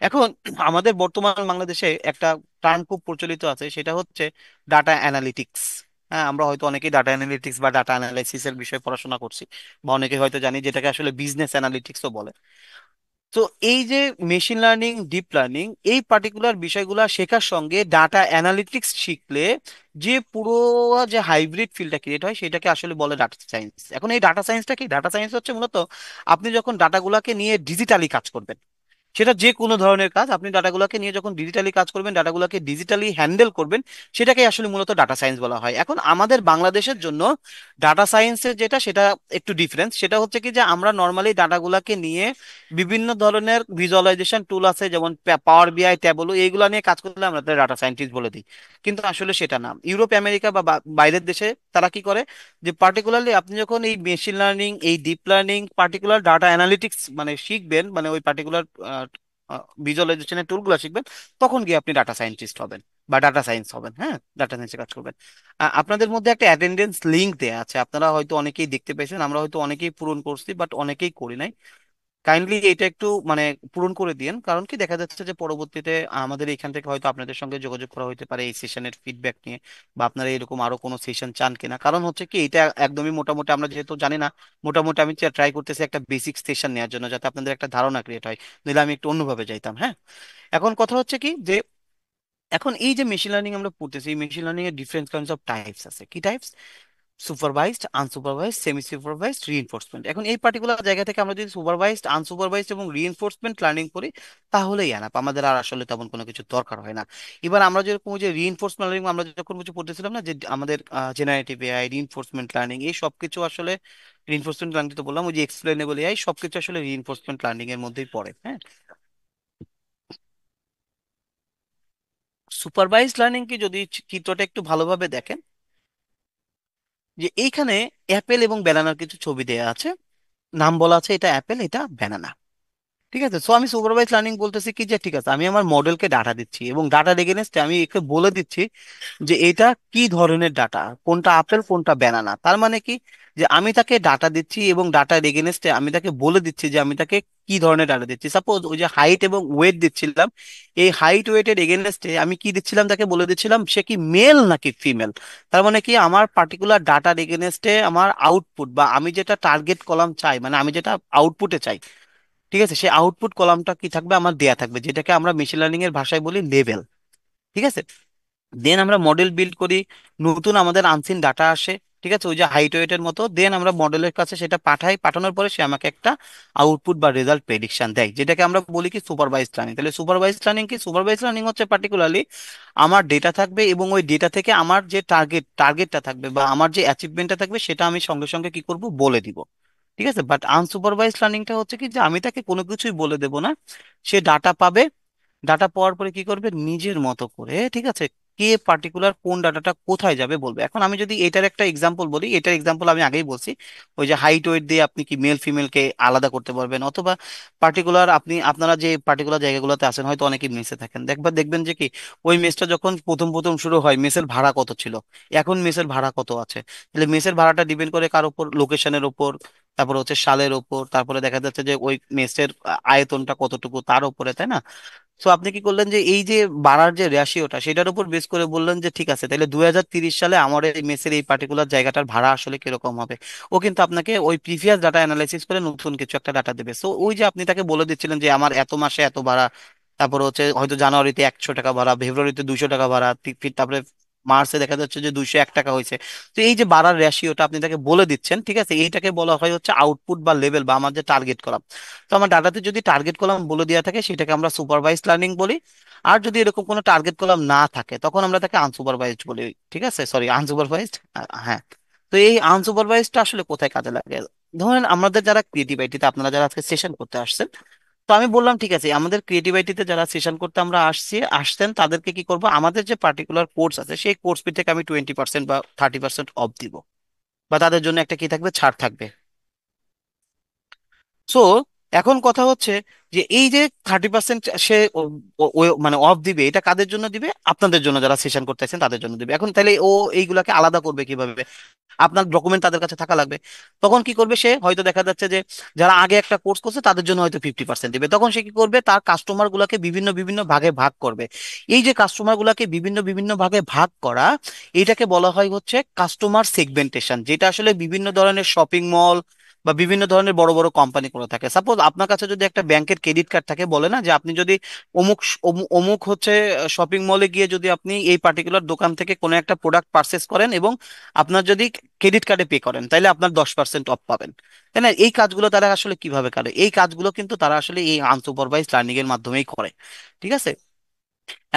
এখন আমাদের বর্তমান বাংলাদেশে একটা টার্ম খুব প্রচলিত আছে, সেটা হচ্ছে ডাটা অ্যানালিটিক্স। হ্যাঁ, আমরা হয়তো অনেকেই ডাটা অ্যানালিটিক্স বা ডাটা অ্যানালাইসিস এর বিষয়ে পড়াশোনা করছি, বা অনেকে হয়তো জানি যেটাকে আসলে বিজনেস অ্যানালিটিক্সও বলে। তো এই যে মেশিন লার্নিং, ডিপ লার্নিং, এই পার্টিকুলার বিষয়গুলো শেখার সঙ্গে ডাটা অ্যানালিটিক্স শিখলে যে পুরো যে হাইব্রিড ফিল্ডটা ক্রিয়েট হয়, সেটাকে আসলে বলে ডাটা সায়েন্স। এখন এই ডাটা সায়েন্সটা কি? ডাটা সায়েন্স হচ্ছে মূলত আপনি যখন ডাটাগুলোকে নিয়ে ডিজিটালি কাজ করবেন, সেটা যে কোনো ধরনের কাজ, আপনি ডাটাগুলোকে নিয়ে যখন ডিজিটালি কাজ করবেন, ডাটাগুলোকে ডিজিটালি হ্যান্ডেল করবেন, সেটাকে আসলে মূলত ডাটা সায়েন্স বলা হয়। এখন আমাদের বাংলাদেশের জন্য ডাটা সায়েন্সের যেটা, সেটা একটু ডিফারেন্স। সেটা হচ্ছে কি যে আমরা নর্মালি ডাটাগুলোকে নিয়ে বিভিন্ন ধরনের ভিজুয়ালাইজেশন টুল আছে, যেমন পাওয়ার বিআই, ট্যাবলো, এইগুলো নিয়ে কাজ করলে আমরা ডাটা সায়েন্টিস্ট বলে দিই। কিন্তু আসলে সেটা না। ইউরোপ, আমেরিকা বা বাইরের দেশে তারা কি করে, যে পার্টিকুলারলি আপনি যখন এই মেশিন লার্নিং, এই deep learning, particular data analytics মানে শিখবেন, মানে ওই পার্টিকুলার ভিজুয়ালাইজেশনের টুলগুলো শিখবেন, তখন গিয়ে আপনি ডাটা সায়েন্টিস্ট হবেন বা ডাটা সায়েন্স হবেন। হ্যাঁ, ডাটা সায়েন্সে কাজ করবেন। আপনাদের মধ্যে একটা অ্যাটেন্ডেন্স লিঙ্ক দেয়া আছে, আপনারা হয়তো অনেকেই দেখতে পেয়েছেন, আমরা হয়তো অনেকেই পূরণ করছি, বাট অনেকেই করি নাই। কাইন্ডলি এটা একটু মানে পূরণ করে দিন, কারণ কি দেখা যাচ্ছে যে পরবর্তীতে আমাদের এখান থেকে হয়তো আপনাদের সঙ্গে যোগাযোগ করা হতে পারে এই সেশনের ফিডব্যাক নিয়ে, বা আপনারা এরকম আরো কোনো সেশন চান কিনা। কারণ হচ্ছে কি, এটা একদমই মোটামুটি আমরা যেহেতু জানি না, মোটামুটি আমি ট্রাই করতেছি একটা বেসিক সেশন নেওয়ার জন্য, যাতে আপনাদের একটা ধারণা ক্রিয়েট হয়। নইলে আমি একটু অন্যভাবে যাইতাম, হ্যাঁ। এখন কথা হচ্ছে কি যে এখন এই যে মেশিন লার্নিং আমরা পড়তেছি, এই মেশিন লার্নিং এর ডিফারেন্ট কাইন্ডস অফ টাইপস আছে। কি types? Supervised, unsupervised, semi supervised, reinforcement. এখন এই পার্টিকুলার জায়গা থেকে আমরা যদি সুপারভাইজড, আনসুপারভাইজড এবং রিইনফোর্সমেন্ট লার্নিং করি, তাহলেই এনাফ, আমাদের আর আসলে তেমন কোনো কিছু দরকার হয় না। এবার আমরা যেরকম ওই যে রিইনফোর্সমেন্ট লার্নিং আমরা যখন কিছু পড়তেছিলাম না, যে আমাদের জেনারেটিভ এআই, রিইনফোর্সমেন্ট লার্নিং, এই সবকিছু আসলে রিইনফোর্সমেন্ট লার্নিং তো বললাম, ওই যে এক্সপ্লেনেবল এআই, সবকিছু আসলে রিইনফোর্সমেন্ট লার্নিং এর মধ্যেই পড়ে, হ্যাঁ। সুপারভাইজড লার্নিং কি যদি চিত্রটা একটু ভালোভাবে দেখেন, যে এইখানে অ্যাপেল এবং ব্যানানার কিছু ছবি দেওয়া আছে, নাম বলা আছে এটা অ্যাপেল, এটা ব্যানানা। ঠিক আছে, সো আমি সুপারভাইজ লার্নিং বলতেছি কি যে ঠিক আছে, আমি আমার মডেলকে ডাটা দিচ্ছি এবং ডাটার এগেনস্টে আমি একে বলে দিচ্ছি যে এটা কি ধরনের ডাটা, কোনটা আপেল কোনটা ব্যানানা। তার মানে কি, যে আমি তাকে ডাটা দিচ্ছি এবং ডাটার এগেনস্টে আমি তাকে বলে দিচ্ছি যে আমি তাকে কি ধরনের ডাটা দিচ্ছি। সাপোজ ওই যে হাইট এবং ওয়েট দিচ্ছিলাম, এই হাইট ওয়েটের এগেনস্টে আমি কি দিচ্ছিলাম, তাকে বলে দিচ্ছিলাম সে কি মেল নাকি ফিমেল। তার মানে কি, আমার পার্টিকুলার ডাটার এগেনস্টে আমার আউটপুট, বা আমি যেটা টার্গেট কলাম চাই, মানে আমি যেটা আউটপুটে চাই, ঠিক আছে, সেই আউটপুট কলামটা কি থাকবে, আমার দেয়া থাকবে, যেটাকে আমরা মেশিন লার্নিং এর ভাষায় বলি লেভেল। ঠিক আছে, দেন আমরা মডেল বিল্ড করি, নতুন আমাদের আনসিন ডাটা আসে, ঠিক আছে, ওই যে হাইট ওয়েটের মতো, দেন আমরা মডেলের কাছে সেটা পাঠাই, পাঠানোর পরে সে আমাকে একটা আউটপুট বা রেজাল্ট প্রেডিকশন দেয়, যেটাকে আমরা বলি কি সুপারভাইজ লার্নিং। তাহলে সুপারভাইজ লার্নিং কি? সুপারভাইজ লার্নিং হচ্ছে পার্টিকুলারলি আমার ডেটা থাকবে এবং ওই ডেটা থেকে আমার যে টার্গেটটা থাকবে বা আমার যে অ্যাচিভমেন্টটা থাকবে, সেটা আমি সঙ্গে সঙ্গে কি করব, বলে দিব। ঠিক আছে, বাট আনসুপারভাইজ লার্নিংটা হচ্ছে কি যে আমি তাকে কোনো কিছুই বলে দেব না, সে ডাটা পাবে, ডাটা পাওয়ার পরে কি করবে, নিজের মতো করে, ঠিক আছে, কে পার্টিকুলার কোন ডাটাটা কোথায় যাবে বলবে। এখন আমি যদি এটার একটা এক্সাম্পল বলি, এটার এক্সাম্পল আমি আগেই বলছি, ওই যে হাইট ওয়েট দিয়ে আপনি কি মেল ফিমেলকে আলাদা করতে পারবেন, অথবা পার্টিকুলার আপনি আপনারা যে পার্টিকুলার জায়গাগুলোতে আছেন, হয়তো অনেকেই মেসে থাকেন, দেখবেন যে কি ওই মেসটা যখন প্রথম প্রথম শুরু হয় মেসের ভাড়া কত ছিল, এখন মেসের ভাড়া কত আছে। তাহলে মেসের ভাড়াটা ডিপেন্ড করে কার উপর, লোকেশনের উপর, তারপরে হচ্ছে সালের উপর, তারপরে দেখা যাচ্ছে যে ওই মেসের আয়তনটা কতটুকু তার উপরে, তাই না? সো আপনি কি করলেন যে এই যে বাড়ার যে রেশিওটা সেটার উপর বেস করে বললেন যে ঠিক আছে, তাহলে 2030 সালে আমার এই মেসের এই পার্টিকুলার জায়গাটার ভাড়া আসলে কিরকম হবে। ও কিন্তু আপনাকে ওই প্রিভিয়াস ডাটা অ্যানালাইসিস করে নতুন কিছু একটা ডাটা দেবে। সো ওই যে আপনি তাকে বলে দিচ্ছিলেন যে আমার এত মাসে এত ভাড়া, তারপরে হচ্ছে হয়তো জানুয়ারিতে 100 টাকা ভাড়া, ফেব্রুয়ারিতে 200 টাকা ভাড়া, তারপরে মার্চে দেখা যাচ্ছে যে 201 টাকা হয়েছে। তো এই যে বাড়ার রেশিওটা আপনি তাকে বলে দিচ্ছেন, ঠিক আছে, এইটাকে বলা হয় হচ্ছে আউটপুট বা লেভেল বা আমার যে টার্গেট কলাম। তো আমার ডাটাতে যদি টার্গেট কলাম বলে দেওয়া থাকে সেটাকে আমরা সুপারভাইজড লার্নিং বলি। আর যদি এরকম কোনো টার্গেট কলাম না থাকে তখন আমরা তাকে আনসুপারভাইজড বলি। ঠিক আছে, সরি, আনসুপারভাইজড। হ্যাঁ। তো এই আনসুপারভাইজডটা আসলে কোথায় কাজে লাগে? ধরেন আমাদের যারা ক্রিয়েটিভ আইটিতে, আপনারা যারা আজকে সেশন করতে আসছেন, তো আমি বললাম ঠিক আছে, আমাদের ক্রিয়েটিভ আইটিতে যারা সেশন করতে আমরা আসছেন তাদেরকে কি করবো, আমাদের যে পার্টিকুলার কোর্স আছে সেই কোর্স ফি থেকে আমি 20% বা 30% অফ দিব, বা তাদের জন্য একটা কি থাকবে, ছাড় থাকবে। সো এখন কথা হচ্ছে যে এই যে 30% সে মানে অফ দিবে, এটা কাদের জন্য দিবে? আপনাদের জন্য, যারা সেশন করতেছেন তাদের জন্য দিবে। এখন তাহলে ও এইগুলাকে আলাদা করবে কিভাবে? আপনার ডকুমেন্ট তাদের কাছে থাকা লাগবে। তখন কি করবে, সে হয়তো দেখা যাচ্ছে যে যারা আগে একটা কোর্স করছে তাদের জন্য হয়তো 50% দিবে। তখন সে কি করবে, তার কাস্টমার গুলাকে বিভিন্ন বিভিন্ন ভাগে ভাগ করবে। এই যে কাস্টমার গুলাকে বিভিন্ন বিভিন্ন ভাগে ভাগ করা, এটাকে বলা হয় হচ্ছে কাস্টমার সেগমেন্টেশন, যেটা আসলে বিভিন্ন ধরনের শপিং মল বা বিভিন্ন ধরনের বড় বড় কোম্পানি করে থাকে। সাপোজ আপনার কাছে যদি একটা ব্যাংকের ক্রেডিট কার্ড থাকে, বলে না যে আপনি যদি অমুক হচ্ছে শপিং মলে গিয়ে যদি আপনি এই পার্টিকুলার দোকান থেকে কোনো একটা প্রোডাক্ট পারচেস করেন এবং আপনার যদি ক্রেডিট কার্ডে পে করেন তাহলে আপনার 10% অফ পাবেন, তাই না? এই কাজগুলো তারা আসলে কিভাবে করে? এই কাজগুলো কিন্তু তারা আসলে এই আনসুপারভাইজ লার্নিং এর মাধ্যমেই করে। ঠিক আছে।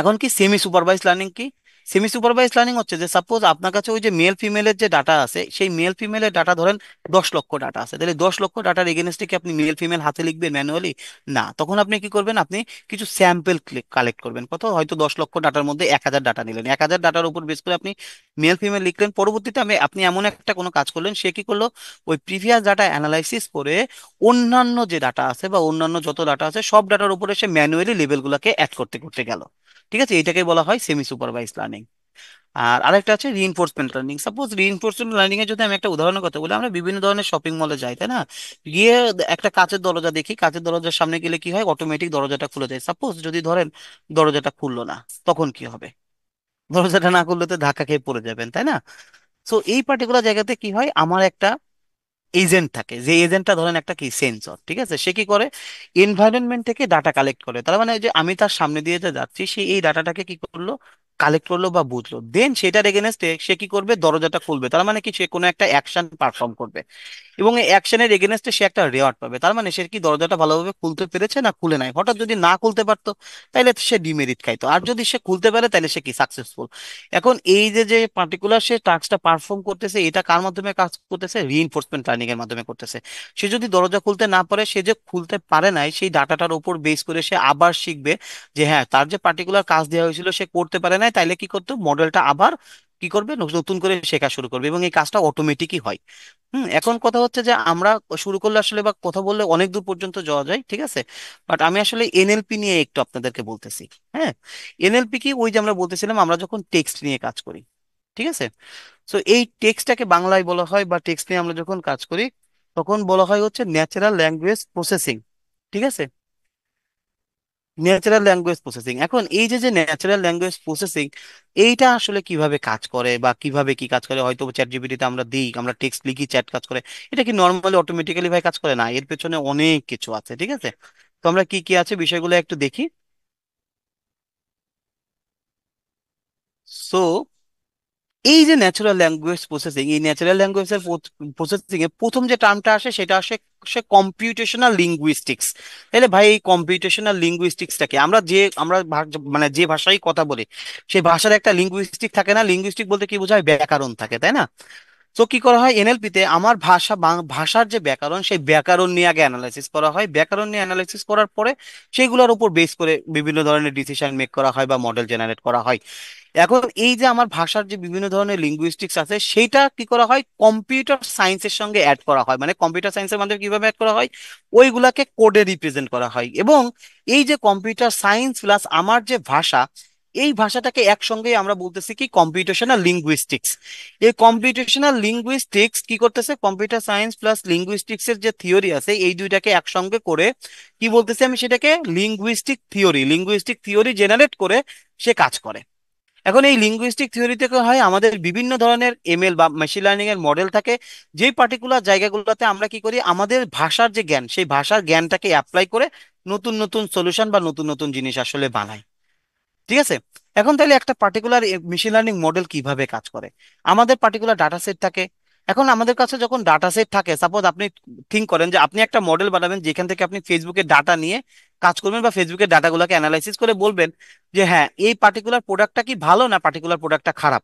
এখন কি সেমি সুপারভাইজ লার্নিং কি? সেমি সুপারভাইজ লার্নিং হচ্ছে যে সাপোজ আপনার কাছে ওই যে মেল ফিমেলের যে ডাটা আছে, সেই মেল ফিমেলের ডাটা ধরেন 10 লক্ষ ডাটা আছে, তাহলে 10 লক্ষ ডাটার এগেনস্টে কি আপনি মেল ফিমেল হাতে লিখবেন ম্যানুয়ালি? না, তখন আপনি কি করবেন, আপনি কিছু স্যাম্পল কালেক্ট করবেন। কত, হয়তো 10 লক্ষ ডাটার মধ্যে 1,000 ডাটা নিলেন, 1,000 ডাটার উপর বেস করে আপনি মেল ফিমেল লিখলেন। পরবর্তীতে আপনি এমন একটা কোনো কাজ করলেন, সে কি করলো, ওই প্রিভিয়াস ডাটা অ্যানালাইসিস করে অন্যান্য যে ডাটা আছে বা অন্যান্য যত ডাটা আছে সব ডাটার উপরে সে ম্যানুয়ালি লেভেলগুলোকে অ্যাড করতে করতে গেল। ঠিক আছে, এটাকে বলা হয় সেমি সুপারভাইজ লার্নিং। আর আরেকটা আছে reinforcement learning. Suppose reinforcement learning এর যদি আমি একটা উদাহরণের কথা বলি, আমরা বিভিন্ন ধরনের শপিং মলে যাই, তাই না? গিয়ে একটা কাঁচের দরজা দেখি, কাঁচের দরজার সামনে গেলে কি হয়, অটোমেটিক দরজাটা খুলে যায়। সাপোজ যদি ধরেন দরজাটা খুললো না, তখন কি হবে? দরজাটা না খুললে তো ধাক্কা খেয়ে পড়ে যাবেন, তাই না? সো এই পার্টিকুলার জায়গাতে কি হয়, আমার একটা এজেন্ট থাকে, যে এজেন্টটা ধরেন একটা কি সেন্সর, ঠিক আছে, সে কি করে, এনভায়রনমেন্ট থেকে ডাটা কালেক্ট করে। তার মানে ওই যে আমি তার সামনে দিয়ে যে যাচ্ছি, সে এই ডাটাটাকে কি করলো, কালেক্ট করলো বা বুঝলো, দেন সেটার এগেনস্টে সে কি করবে, দরজাটা খুলবে। তার মানে কি, সে কোনো একটা অ্যাকশন পারফর্ম করবে এবং এই অ্যাকশনের এগেনস্টে সে একটা রেওয়ার্ড পাবে। তার মানে সে কি দরজাটা ভালোভাবে খুলতে পেরেছে না খুলে নাই। হঠাৎ যদি না খুলতে পারতো তাহলে সে ডিমেরিট খাইতো, আর যদি সে খুলতে পারে তাহলে সে কি সাকসেসফুল। এখন এই যে যে পার্টিকুলার সে টাস্কটা পারফর্ম করতেছে, এটা কার মাধ্যমে কাজ করতেছে, রিইনফোর্সমেন্ট লার্নিং এর মাধ্যমে করতেছে। সে যদি দরজা খুলতে না পারে, সে যে খুলতে পারে নাই সেই ডাটাটার উপর বেস করে সে আবার শিখবে যে হ্যাঁ, তার যে পার্টিকুলার কাজ দেওয়া হয়েছিল সে করতে পারে নাই, তাইলে কি করতো, মডেলটা আবার কি করবে, নতুন করে শেখা শুরু করবে এবং এই কাজটা অটোমেটিকই হয়। এখন কথা হচ্ছে যে আমরা শুরু করলে আসলে বা কথা বললে অনেক দূর পর্যন্ত যাওয়া যায়, ঠিক আছে, বাট আমি আসলে এনএলপি নিয়ে একটু আপনাদেরকে বলতেছি। হ্যাঁ, এনএলপি কি, ওই যে আমরা বলতেছিলাম আমরা যখন টেক্সট নিয়ে কাজ করি, ঠিক আছে, সো এই টেক্সটটাকে বাংলায় বলা হয়, বা টেক্সট নিয়ে আমরা যখন কাজ করি তখন বলা হয় হচ্ছে ন্যাচারাল ল্যাঙ্গুয়েজ প্রসেসিং। ঠিক আছে, ন্যাচারাল ল্যাঙ্গুয়েজ প্রসেসিং। এখন এই যে যে ন্যাচারাল ল্যাঙ্গুয়েজ প্রসেসিং, এইটা আসলে কিভাবে কাজ করে বা কিভাবে কি কাজ করে, হয়তো চ্যাট জিপিটিতে আমরা দিই, আমরা টেক্সট লিখি, চ্যাট কাজ করে, এটা কি নর্মালি অটোমেটিক্যালি ভাই কাজ করে না, এর পেছনে অনেক কিছু আছে। ঠিক আছে, তো আমরা কি কি আছে বিষয়গুলো একটু দেখি। সো এই যে ন্যাচারাল ল্যাঙ্গুয়েজ প্রসেসিং, এই ন্যাচারাল ল্যাঙ্গুয়েজের প্রসেসিং এ প্রথম যে টার্মটা আসে সেটা আসে সে কম্পিউটেশনাল লিঙ্গুইস্টিক্স। তাহলে ভাই এই কম্পিউটেশনাল লিঙ্গুইস্টিক্সটাকে আমরা মানে যে ভাষায় কথা বলি সেই ভাষার একটা লিঙ্গুইস্টিক থাকে না? লিঙ্গুইস্টিক বলতে কি বোঝায়, ব্যাকরণ থাকে, তাই না? তো কি করা হয় এনএলপি তে, আমার ভাষার যে ব্যাকরণ, সেই ব্যাকরণ নিয়ে আগে অ্যানালাইসিস করা হয়। ব্যাকরণ নিয়ে অ্যানালাইসিস করার পরে সেইগুলোর উপর বেস করে বিভিন্ন ধরনের ডিসিশন মেক করা হয় বা মডেল জেনারেট করা হয়। এখন এই যে আমার ভাষার যে বিভিন্ন ধরনের লিঙ্গুইস্টিক্স আছে, সেইটা কি করা হয় কম্পিউটার সায়েন্সের সঙ্গে অ্যাড করা হয়। মানে কম্পিউটার সায়েন্সের মাধ্যমে কিভাবে অ্যাড করা হয়, ওইগুলাকে কোডে রিপ্রেজেন্ট করা হয়। এবং এই যে কম্পিউটার সায়েন্স প্লাস আমার যে ভাষা, এই ভাষাটাকে একসঙ্গে আমরা বলতেছি কি কম্পিউটেশনাল লিঙ্গুইস্টিক্স। এই কম্পিউটেশনাল লিঙ্গুইস্টিক্স কি করতেছে, কম্পিউটার সায়েন্স প্লাস লিঙ্গুইস্টিক্স এর যে থিওরি আছে এই দুইটাকে একসঙ্গে করে কি বলতেছি আমি, সেটাকে লিঙ্গুইস্টিক থিওরি জেনারেট করে সে কাজ করে। এখন এই লিঙ্গুইস্টিক থিওরি থেকে হয় আমাদের বিভিন্ন ধরনের এমএল বা মেশিন লার্নিং এর মডেল থাকে, যেই পার্টিকুলার জায়গাগুলোতে আমরা কি করি, আমাদের ভাষার যে জ্ঞান, সেই ভাষার জ্ঞানটাকে অ্যাপ্লাই করে নতুন নতুন সলিউশন বা নতুন নতুন জিনিস আসলে বানাই। ঠিক আছে। এখন তাহলে একটা পার্টিকুলার মেশিন লার্নিং মডেল কিভাবে কাজ করে, আমাদের পার্টিকুলার ডাটা সেট থাকে। এখন আমাদের কাছে যখন ডাটা সেট থাকে, সাপোজ আপনি থিঙ্ক করেন যে আপনি একটা মডেল বানাবেন যেখান থেকে আপনি ফেসবুকের ডাটা নিয়ে কাজ করবেন বা ফেসবুকের ডাটাগুলোকে অ্যানালাইসিস করে বলবেন যে হ্যাঁ এই পার্টিকুলার প্রোডাক্টটা কি ভালো না পার্টিকুলার প্রোডাক্টটা খারাপ।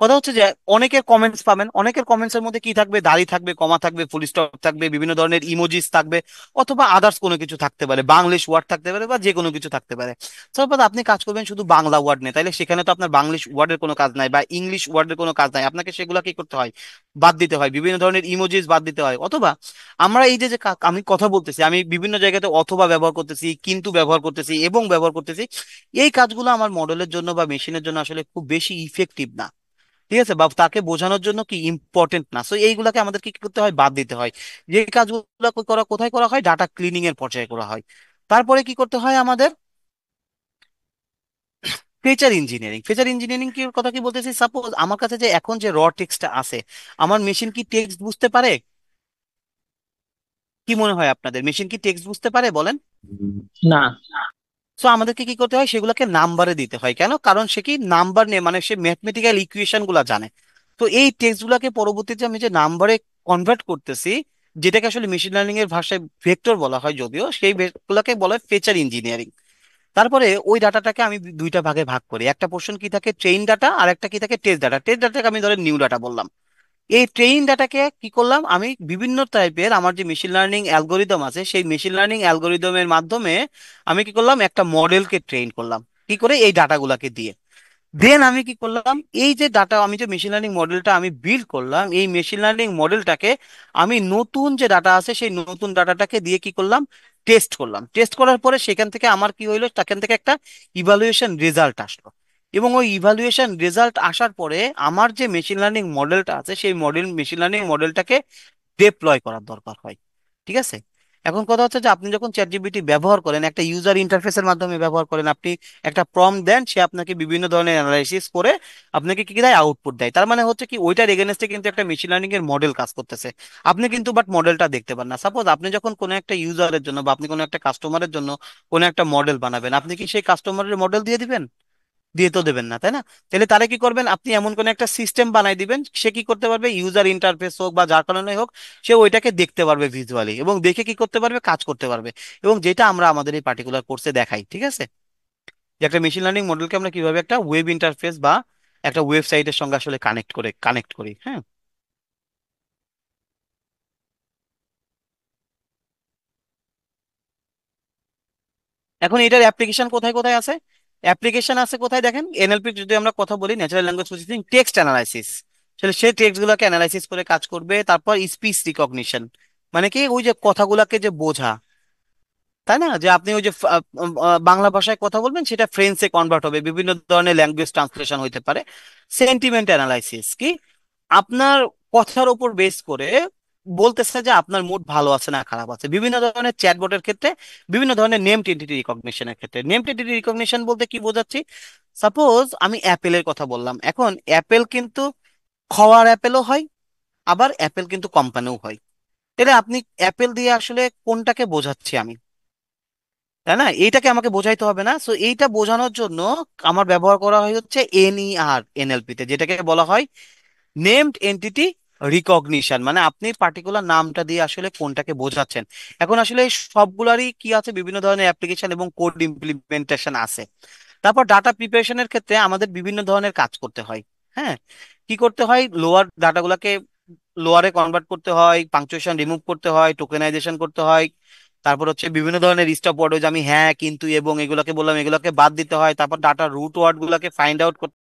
কথা হচ্ছে যে অনেকের কমেন্টস পাবেন, অনেকের কমেন্টস এর মধ্যে কি থাকবে, দাড়ি থাকবে, কমা থাকবে, ফুল স্টপ থাকবে, বিভিন্ন ধরনের ইমোজিস থাকবে, অথবা আদার্স কোনো কিছু থাকতে পারে, বাংলিশ ওয়ার্ড থাকতে পারে বা যে কোনো কিছু থাকতে পারে। তারপর আপনি কাজ করবেন শুধু বাংলা ওয়ার্ড নিয়ে, তাইলে সেখানে তো আপনার বাংলিশ ওয়ার্ডের কোনো কাজ নাই বা ইংলিশ ওয়ার্ডের কোনো কাজ নাই, আপনাকে সেগুলো কি করতে হয়, বাদ দিতে হয়, বিভিন্ন ধরনের ইমোজিস বাদ দিতে হয়। অথবা আমরা এই যে যে আমি কথা বলতেছি, আমি বিভিন্ন জায়গাতে অথবা ব্যবহার করতেছি, কিন্তু ব্যবহার করতেছি, এবং ব্যবহার করতেছি, এই কাজগুলো আমার মডেলের জন্য বা মেশিনের জন্য আসলে খুব বেশি ইফেক্টিভ না। ঠিক আছে, বা তাকে বোঝানোর জন্য কি ইম্পর্টেন্ট না। সো এইগুলাকে আমাদের কি করতে হয়, বাদ দিতে হয়। যে কাজগুলো করা কোথায় করা হয়, ডাটা ক্লিনিং এর পর্যায়ে করা হয়। তারপরে কি করতে হয় আমাদের, ফিচার ইঞ্জিনিয়ারিং কি কথা কি বলতেছি, সাপোজ আমার কাছে যে এখন যে র টেক্সটটা আছে, আমার মেশিন কি টেক্সট বুঝতে পারে? কি মনে হয় আপনাদের, মেশিন কি টেক্সট বুঝতে পারে বলেন? না। সো আমাদেরকে কি করতে হয়, সেগুলোকে নাম্বারে দিতে হয়। কেন? কারণ সে কি নাম্বার নিয়ে, মানে সে ম্যাথমেটিক্যাল ইকুয়েশন গুলা জানে। তো এই টেক্সট গুলাকে পরবর্তীতে আমি যে নাম্বারে কনভার্ট করতেছি, যেটাকে আসলে মেশিন লার্নিং এর ভাষায় ভেক্টর বলা হয়, যদিও সেই গুলাকে বলা হয় ফিচার ইঞ্জিনিয়ারিং। তারপরে ওই ডাটাটাকে আমি দুইটা ভাগে ভাগ করি, একটা পোর্শন কি থাকে ট্রেইন ডাটা, আর একটা কি থাকে টেস্ট ডাটা। টেস্ট ডাটাকে আমি ধরেন নিউ ডাটা বললাম। এই ট্রেইন ডাটাকে কি করলাম, আমি বিভিন্ন টাইপের আমার যে মেশিন লার্নিং অ্যালগোরিদম আছে, সেই মেশিন লার্নিং অ্যালগোরিদমের মাধ্যমে আমি কি করলাম, একটা মডেলকে ট্রেন করলাম, কি করে, এই ডাটাগুলাকে দিয়ে। দেন আমি কি করলাম, এই যে ডাটা, আমি যে মেশিন লার্নিং মডেলটা আমি বিল্ড করলাম, এই মেশিন লার্নিং মডেলটাকে আমি নতুন যে ডাটা আছে সেই নতুন ডাটাটাকে দিয়ে কি করলাম, টেস্ট করলাম। টেস্ট করার পরে সেখান থেকে আমার কি হইলো, সেখান থেকে একটা ইভালুয়েশন রেজাল্ট আসলো। এবং ওই ইভালুয়েশন রেজাল্ট আসার পরে আমার যে মেশিন লার্নিং মডেলটা আছে, সেই মেশিন লার্নিং মডেলটাকে ডিপ্লয় করার দরকার হয়। ঠিক আছে। এখন কথা হচ্ছে যে আপনি যখন চ্যাট জিপিটি ব্যবহার করেন, একটা ইউজার ইন্টারফেসের মাধ্যমে ব্যবহার করেন, আপনি একটা প্রম্পট দেন, সে আপনাকে বিভিন্ন ধরনের অ্যানালাইসিস করে আপনাকে কি দেয়, আউটপুট দেয়। তার মানে হচ্ছে কি ওইটার এগেনস্টে কিন্তু একটা মেশিন লার্নিং এর মডেল কাজ করতেছে। আপনি কিন্তু বাট মডেলটা দেখতে পান না। সাপোজ আপনি যখন কোনো একটা ইউজারের জন্য বা আপনি কোনো একটা কাস্টমারের জন্য কোনো একটা মডেল বানাবেন, আপনি কি সেই কাস্টমারের মডেল দিয়ে দিবেন? দিয়ে তো দেবেন না, তাই না? তাহলে তারা কি করবেন, আপনি এমন কোন একটা সিস্টেম বানাই দিবেন, সে কি করতে পারবে, ইউজার ইন্টারফেস হোক বা যার কারণে হোক, সে ওইটাকে দেখতে পারবে ভিজুয়ালি, এবং দেখে কি করতে পারবে, কাজ করতে পারবে। এবং যেটা আমরা আমাদের এই পার্টিকুলার কোর্সে দেখাই। ঠিক আছে, যে একটা মেশিন লার্নিং মডেলকে আমরা কিভাবে একটা ওয়েব ইন্টারফেস বা একটা ওয়েবসাইটের সঙ্গে আসলে কানেক্ট করি। হ্যাঁ। এখন এটার অ্যাপ্লিকেশন কোথায় কোথায় আছে, অ্যাপ্লিকেশন আছে কোথায় দেখেন, এনএলপি যদি আমরা কথা বলি, natural language processing, text analysis, তাহলে সেই টেক্সট গুলাকে অ্যানালাইসিস করে কাজ করবে। তারপর স্পিচ রিকগনিশন, মানে কি ওই যে কথাগুলাকে যে বোঝা, তাই না, যে আপনি ওই যে বাংলা ভাষায় কথা বলবেন, সেটা ফ্রেঞ্চে কনভার্ট হবে, বিভিন্ন ধরনের ল্যাঙ্গুয়েজ ট্রান্সলেশন হইতে পারে। সেন্টিমেন্ট অ্যানালাইসিস কি, আপনার কথার উপর বেস করে বলতেছে যে আপনার মুড ভালো আছে না খারাপ আছে। বিভিন্ন ধরনের চ্যাটবটের ক্ষেত্রে, বিভিন্ন ধরনের নেমড এন্টিটি রিকগনিশনের ক্ষেত্রে, নেমড এন্টিটি রিকগনিশন বলতে কি বোঝাচ্ছি, সাপোজ আমি অ্যাপেলের কথা বললাম, এখন অ্যাপেল কিন্তু খাওয়ার অ্যাপেলও হয়, আবার অ্যাপেল কিন্তু কোম্পানিও হয়। তাহলে আপনি অ্যাপেল দিয়ে আসলে কোনটাকে বোঝাচ্ছি আমি, তাই না? এইটাকে আমাকে বোঝাইতে হবে না। সো এইটা বোঝানোর জন্য আমার ব্যবহার করা হয় হচ্ছে এনইআর, এনএলপি তে, যেটাকে বলা হয় নেমড এন্টিটি রিকগনিশন। মানে আপনি পার্টিকুলার নামটা দিয়ে আসলে কোনটাকে বোঝাচ্ছেন। এখন আসলে এই সবগুলারই কি আছে, বিভিন্ন ধরনের অ্যাপ্লিকেশন এবং কোড ইমপ্লিমেন্টেশন আছে। তারপর ডাটা প্রিপারেশনের ক্ষেত্রে আমাদের বিভিন্ন ধরনের কাজ করতে হয়। হ্যাঁ, কি করতে হয়, লোয়ার ডাটাগুলোকে লোয়ারে কনভার্ট করতে হয়, পাংচুয়েশন রিমুভ করতে হয়, টোকেনাইজেশন করতে হয়। তারপর হচ্ছে বিভিন্ন ধরনের স্টপ ওয়ার্ড, আমি হ্যাঁ কিন্তু এবং এগুলোকে বললাম, এগুলোকে বাদ দিতে হয়। তারপর ডাটা রুট ওয়ার্ড গুলোকে ফাইন্ড আউট